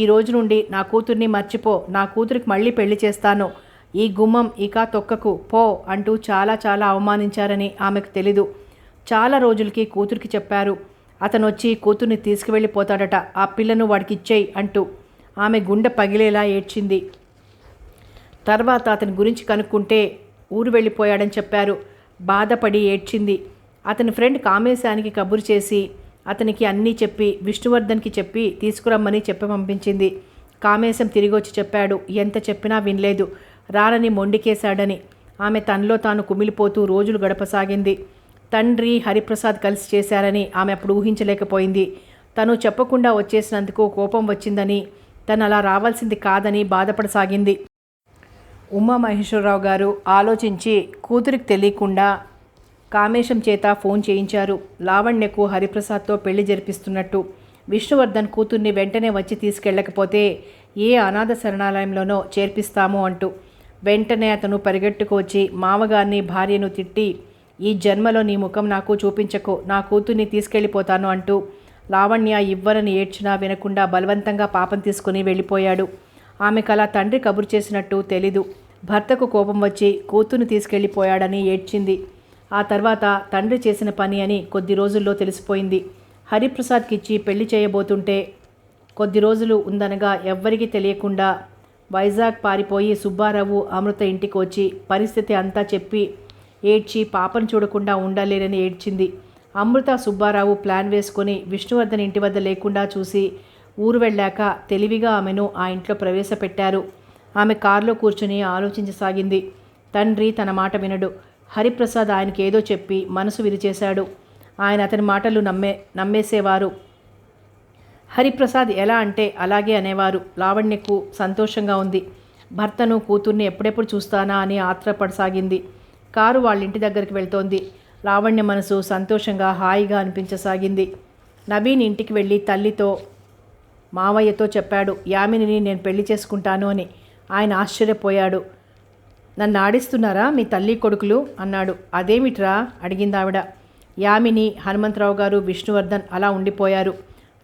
Speaker 1: ఈ రోజు నుండి నా కూతుర్ని మర్చిపో, నా కూతురికి మళ్ళీ పెళ్లి చేస్తాను, ఈ గుమ్మం ఇక తొక్కకు పో అంటూ చాలా చాలా అవమానించారని ఆమెకు తెలీదు. చాలా రోజులకి కూతురికి చెప్పారు. అతను వచ్చి కూతుర్ని తీసుకువెళ్ళిపోతాడట, ఆ పిల్లను వాడికి ఇచ్చేయి అంటూ. ఆమె గుండె పగిలేలా ఏడ్చింది. తర్వాత అతని గురించి కనుక్కుంటే ఊరు వెళ్ళిపోయాడని చెప్పారు. బాధపడి ఏడ్చింది. అతని ఫ్రెండ్ కామేశానికి కబురు చేసి అతనికి అన్నీ చెప్పి విష్ణువర్ధన్కి చెప్పి తీసుకురమ్మని చెప్పి పంపించింది. కామేశం తిరిగి వచ్చి చెప్పాడు. ఎంత చెప్పినా వినలేదు, రానని మొండికేశాడని. ఆమె తనలో తాను కుమిలిపోతూ రోజులు గడపసాగింది. తండ్రి హరిప్రసాద్ కలిసి చేశారని ఆమె అప్పుడు ఊహించలేకపోయింది. తను చెప్పకుండా వచ్చేసినందుకు కోపం వచ్చిందని, తను అలా రావాల్సింది కాదని బాధపడసాగింది. ఉమామహేశ్వరరావు గారు ఆలోచించి కూతురికి తెలియకుండా కామేశం చేత ఫోన్ చేయించారు. లావణ్యకు హరిప్రసాద్తో పెళ్లి జరిపిస్తున్నట్టు. విష్ణువర్ధన్ కూతుర్ని వెంటనే వచ్చి తీసుకెళ్ళకపోతే ఏ అనాథ శరణాలయంలోనో చేర్పిస్తాము అంటూ. వెంటనే అతను పరిగెట్టుకు వచ్చి మామగారిని భార్యను తిట్టి, ఈ జన్మలో నీ ముఖం నాకు చూపించకు, నా కూతుర్ని తీసుకెళ్ళిపోతాను అంటూ లావణ్య ఇవ్వరని ఏడ్చినా వినకుండా బలవంతంగా పాపం తీసుకుని వెళ్ళిపోయాడు. ఆమెకలా తండ్రి కబురు చేసినట్టు తెలీదు. భర్తకు కోపం వచ్చి కూతుర్ని తీసుకెళ్ళిపోయాడని ఏడ్చింది. ఆ తర్వాత తండ్రి చేసిన పని అని కొద్ది రోజుల్లో తెలిసిపోయింది. హరిప్రసాద్కి ఇచ్చి పెళ్లి చేయబోతుంటే కొద్ది రోజులు ఉందనగా ఎవ్వరికీ తెలియకుండా వైజాగ్ పారిపోయి సుబ్బారావు అమృత ఇంటికి వచ్చి పరిస్థితి అంతా చెప్పి ఏడ్చి పాపను చూడకుండా ఉండలేరని ఏడ్చింది. అమృత సుబ్బారావు ప్లాన్ వేసుకొని విష్ణువర్ధన్ ఇంటి వద్ద లేకుండా చూసి ఊరు వెళ్ళాక తెలివిగా ఆమెను ఆ ఇంట్లో ప్రవేశపెట్టారు. ఆమె కారులో కూర్చుని ఆలోచించసాగింది. తండ్రి తన మాట వినడు. హరిప్రసాద్ ఆయనకి ఏదో చెప్పి మనసు విరిచేశాడు. ఆయన అతని మాటలు నమ్మేసేవారు. హరిప్రసాద్ ఎలా అంటే అలాగే అనేవారు. లావణ్యకు సంతోషంగా ఉంది. భర్తను కూతుర్ని ఎప్పుడెప్పుడు చూస్తానా అని ఆత్రపడసాగింది. కారు వాళ్ళ ఇంటి దగ్గరికి వెళ్తోంది. లావణ్య మనసు సంతోషంగా హాయిగా అనిపించసాగింది. నవీన్ ఇంటికి వెళ్ళి తల్లితో మావయ్యతో చెప్పాడు, యామినిని నేను పెళ్లి చేసుకుంటాను అని. ఆయన ఆశ్చర్యపోయాడు. నన్ను ఆడిస్తున్నారా మీ తల్లి కొడుకులు అన్నాడు. అదేమిట్రా అడిగింది ఆవిడ. యామిని, హనుమంతరావు గారు, విష్ణువర్ధన్ అలా ఉండిపోయారు.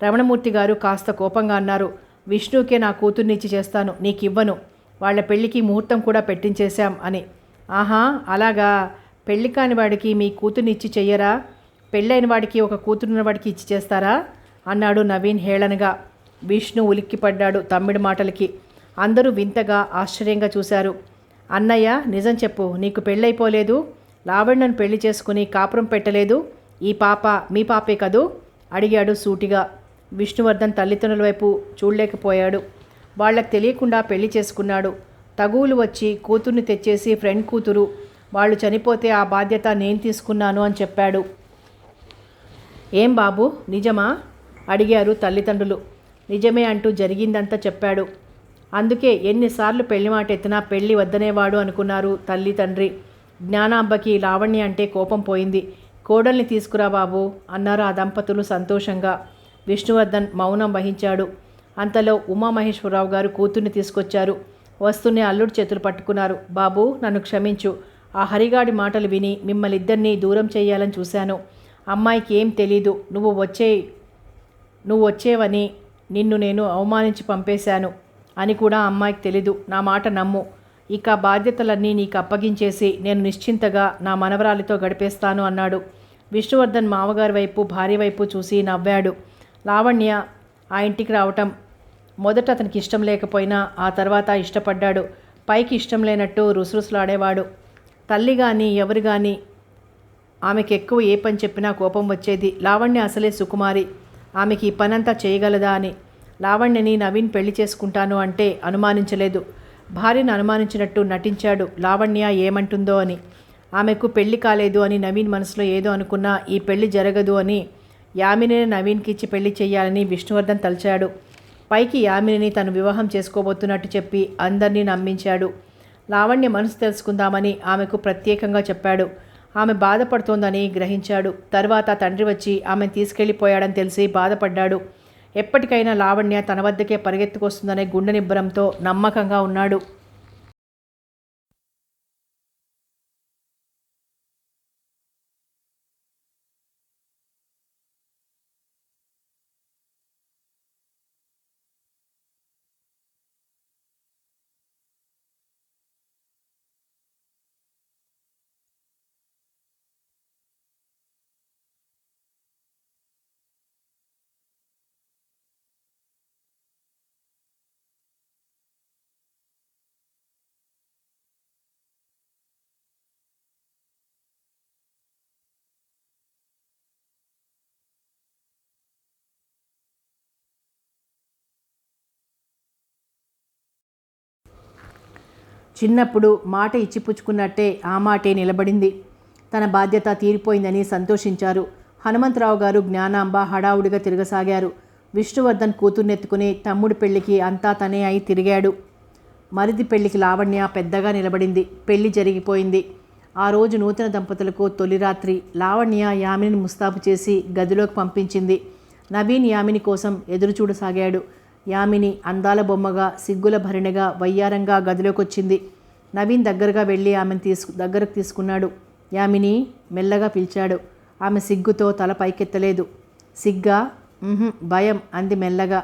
Speaker 1: రమణమూర్తి గారు కాస్త కోపంగా అన్నారు, విష్ణుకే నా కూతుర్ని ఇచ్చి చేస్తాను, నీకు ఇవ్వను, వాళ్ళ పెళ్లికి ముహూర్తం కూడా పెట్టించేశాం అని. ఆహా అలాగా, పెళ్లి కాని వాడికి మీ కూతుర్ని ఇచ్చి చెయ్యరా? పెళ్ళైన వాడికి ఒక కూతురున్న వాడికి ఇచ్చి చేస్తారా అన్నాడు నవీన్ హేళనగా. విష్ణు ఉలిక్కిపడ్డాడు తమ్ముడి మాటలకి. అందరూ వింతగా ఆశ్చర్యంగా చూశారు. అన్నయ్య నిజం చెప్పు, నీకు పెళ్ళైపోలేదు? లావణ్యను పెళ్లి చేసుకుని కాపురం పెట్టలేదు? ఈ పాప మీ పాపే కదూ అడిగాడు సూటిగా. విష్ణువర్ధన్ తల్లిదండ్రుల వైపు చూడలేకపోయాడు. వాళ్ళకు తెలియకుండా పెళ్లి చేసుకున్నాడు. తగువులు వచ్చి కూతుర్ని తెచ్చేసి ఫ్రెండ్ కూతురు, వాళ్ళు చనిపోతే ఆ బాధ్యత నేను తీసుకున్నాను అని చెప్పాడు. ఏం బాబు నిజమా అడిగారు తల్లిదండ్రులు. నిజమే అంటూ జరిగిందంతా చెప్పాడు. అందుకే ఎన్నిసార్లు పెళ్లి మాట ఎత్తినా పెళ్లి వద్దనేవాడు అనుకున్నారు తల్లి తండ్రి. జ్ఞానాంబకి లావణ్య అంటే కోపం పోయింది. కోడల్ని తీసుకురా బాబు అన్నారు ఆ దంపతులు సంతోషంగా. విష్ణువర్ధన్ మౌనం వహించాడు. అంతలో ఉమామహేశ్వరరావు గారు కూతుర్ని తీసుకొచ్చారు. వస్తూనే అల్లుడు చేతులు పట్టుకున్నారు. బాబు నన్ను క్షమించు, ఆ హరిగాడి మాటలు విని మిమ్మల్ని ఇద్దరినీ దూరం చేయాలని చూశాను. అమ్మాయికి ఏం తెలీదు, నువ్వు వచ్చేవని నిన్ను నేను అవమానించి పంపేశాను అని కూడా అమ్మాయికి తెలీదు. నా మాట నమ్ము. ఇక బాధ్యతలన్నీ నీకు అప్పగించేసి నేను నిశ్చింతగా నా మనవరాలితో గడిపేస్తాను అన్నాడు. విష్ణువర్ధన్ మామగారి వైపు భార్య వైపు చూసి నవ్వాడు. లావణ్య ఆ ఇంటికి రావటం మొదట అతనికి ఇష్టం లేకపోయినా ఆ తర్వాత ఇష్టపడ్డాడు. పైకి ఇష్టం లేనట్టు రుసరుసలాడేవాడు. తల్లి కానీ ఎవరు కానీ ఆమెకి ఎక్కువ ఏ పని చెప్పినా కోపం వచ్చేది. లావణ్య అసలే సుకుమారి, ఆమెకి ఈ పనంతా చేయగలదా అని. లావణ్యని నవీన్ పెళ్లి చేసుకుంటాను అంటే అనుమానించలేదు. భార్యను అనుమానించినట్టు నటించాడు లావణ్య ఏమంటుందో అని. ఆమెకు పెళ్లి కాలేదు అని నవీన్ మనసులో ఏదో అనుకున్నా ఈ పెళ్లి జరగదు అని యామినిని నవీన్కి ఇచ్చి పెళ్లి చేయాలని విష్ణువర్ధన్ తలచాడు. పైకి యామినిని తను వివాహం చేసుకోబోతున్నట్టు చెప్పి అందరినీ నమ్మించాడు. లావణ్య మనసు తెలుసుకుందామని ఆమెకు ప్రత్యేకంగా చెప్పాడు. ఆమె బాధపడుతోందని గ్రహించాడు. తర్వాత తండ్రి వచ్చి ఆమెను తీసుకెళ్లిపోయాడని తెలిసి బాధపడ్డాడు. ఎప్పటికైనా లావణ్య తన వద్దకే పరిగెత్తుకొస్తుందనే గుండె నిబ్బరంతో నమ్మకంగా ఉన్నాడు. చిన్నప్పుడు మాట ఇచ్చిపుచ్చుకున్నట్టే ఆ మాటే నిలబడింది. తన బాధ్యత తీరిపోయిందని సంతోషించారు. హనుమంతరావు గారు జ్ఞానాంబ హడావుడిగా తిరగసాగారు. విష్ణువర్ధన్ కూతుర్నెత్తుకుని తమ్ముడి పెళ్లికి అంతా తనే అయి తిరిగాడు. మరిది పెళ్లికి లావణ్య పెద్దగా నిలబడింది. పెళ్లి జరిగిపోయింది. ఆ రోజు నూతన దంపతులకు తొలి రాత్రి. లావణ్య యామినిని ముస్తాబు చేసి గదిలోకి పంపించింది. నవీన్ యామిని కోసం ఎదురుచూడసాగాడు. యామిని అందాల బొమ్మగా సిగ్గుల భరిణగా వయ్యారంగా గదిలోకి వచ్చింది. నవీన్ దగ్గరగా వెళ్ళి ఆమెను దగ్గరకు తీసుకున్నాడు. యామిని మెల్లగా పిలిచాడు. ఆమె సిగ్గుతో తల పైకెత్తలేదు. సిగ్గా? భయం అంది మెల్లగా.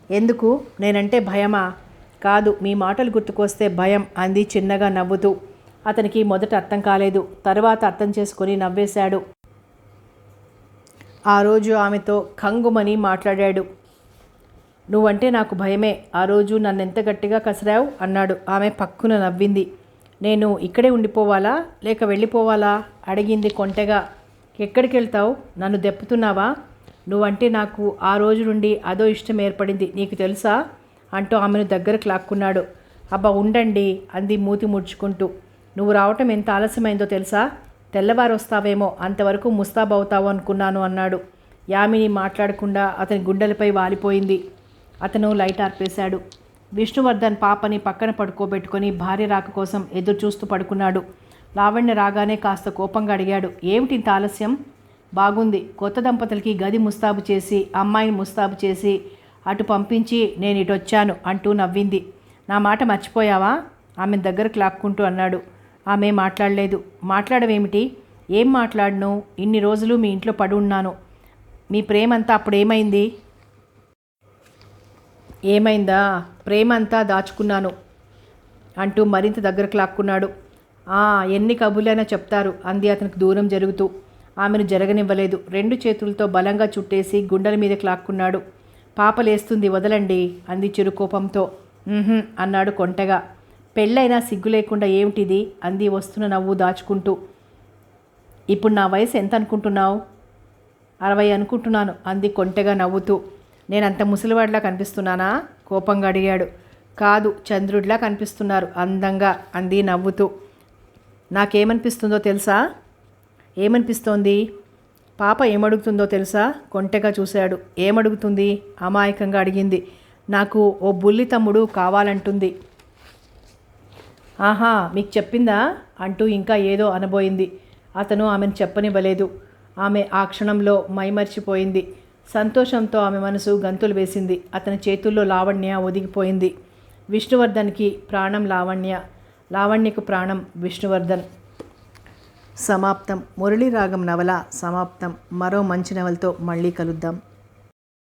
Speaker 1: ఎందుకు? నేనంటే భయమా? కాదు, మీ మాటలు గుర్తుకొస్తే భయం అంది చిన్నగా నవ్వుతూ. అతనికి మొదట అర్థం కాలేదు. తర్వాత అర్థం చేసుకొని నవ్వేశాడు. ఆ రోజు ఆమెతో కంగుమని మాట్లాడాడు. నువ్వంటే నాకు భయమే. ఆ రోజు నన్నెంత గట్టిగా కసిరావు అన్నాడు. ఆమె పక్కున నవ్వింది. నేను ఇక్కడే ఉండిపోవాలా లేక వెళ్ళిపోవాలా అడిగింది కొంటెగా. ఎక్కడికి వెళ్తావు? నన్ను దెప్పుతున్నావా? నువ్వంటే నాకు ఆ రోజు నుండి అదో ఇష్టం ఏర్పడింది, నీకు తెలుసా అంటూ ఆమెను దగ్గరకు లాక్కున్నాడు. అబ్బా ఉండండి అంది మూతి ముడుచుకుంటూ. నువ్వు రావటం ఎంత ఆలస్యమైందో తెలుసా? తెల్లవారు వస్తావేమో, అంతవరకు ముస్తాబవుతావు అనుకున్నాను అన్నాడు. యామిని మాట్లాడకుండా అతని గుండెలపై వాలిపోయింది. అతను లైట్ ఆర్పేశాడు. విష్ణువర్ధన్ పాపని పక్కన పడుకోబెట్టుకొని భార్య రాక కోసం ఎదురు చూస్తూ పడుకున్నాడు. లావణ్య రాగానే కాస్త కోపంగా అడిగాడు. ఏమిటి ఇంత ఆలస్యం? బాగుంది, కొత్త దంపతులకి గది ముస్తాబు చేసి అమ్మాయిని ముస్తాబు చేసి అటు పంపించి నేను ఇటు వచ్చాను అంటూ నవ్వింది. నా మాట మర్చిపోయావా? ఆమె దగ్గరకు లాక్కుంటూ అన్నాడు. ఆమె మాట్లాడలేదు. మాట్లాడవేమిటి? ఏం మాట్లాడను? ఇన్ని రోజులు మీ ఇంట్లో పడి ఉన్నాను. మీ ప్రేమంతా అప్పుడు ఏమైంది? ఏమైందా? ప్రేమంతా దాచుకున్నాను అంటూ మరింత దగ్గరకు లాక్కున్నాడు. ఎన్ని కబుర్లైనా చెప్తారు అంది అతనికి దూరం జరుగుతూ. ఆమెను జరగనివ్వలేదు. రెండు చేతులతో బలంగా చుట్టేసి గుండెల మీదకి లాక్కున్నాడు. పాప లేస్తుంది, వదలండి అంది చిరుకోపంతో. అన్నాడు కొంటెగా. పెళ్ళైనా సిగ్గు లేకుండా ఏమిటిది అంది వస్తున్న నవ్వు దాచుకుంటూ. ఇప్పుడు నా వయసు ఎంత అనుకుంటున్నావు? 60 అనుకుంటున్నాను అంది కొంటెగా నవ్వుతూ. నేనంత ముసలివాడిలా కనిపిస్తున్నానా? కోపంగా అడిగాడు. కాదు, చంద్రుడిలా కనిపిస్తున్నారు అందంగా అంది నవ్వుతూ. నాకేమనిపిస్తుందో తెలుసా? ఏమనిపిస్తోంది? పాప ఏమడుగుతుందో తెలుసా? కొంటెగా చూశాడు. ఏమడుగుతుంది? అమాయకంగా అడిగింది. నాకు ఓ బుల్లి తమ్ముడు కావాలంటుంది. ఆహా, మీకు చెప్పిందా అంటూ ఇంకా ఏదో అనబోయింది. అతను ఆమెను చెప్పనివ్వలేదు. ఆమె ఆ క్షణంలో మైమర్చిపోయింది. సంతోషంతో ఆమె మనసు గంతులు వేసింది. అతని చేతుల్లో లావణ్య ఒదిగిపోయింది. విష్ణువర్ధన్కి ప్రాణం లావణ్య, లావణ్యకు ప్రాణం విష్ణువర్ధన్. సమాప్తం. మురళీరాగం నవల సమాప్తం. మరో మంచి నవలతో మళ్ళీ కలుద్దాం.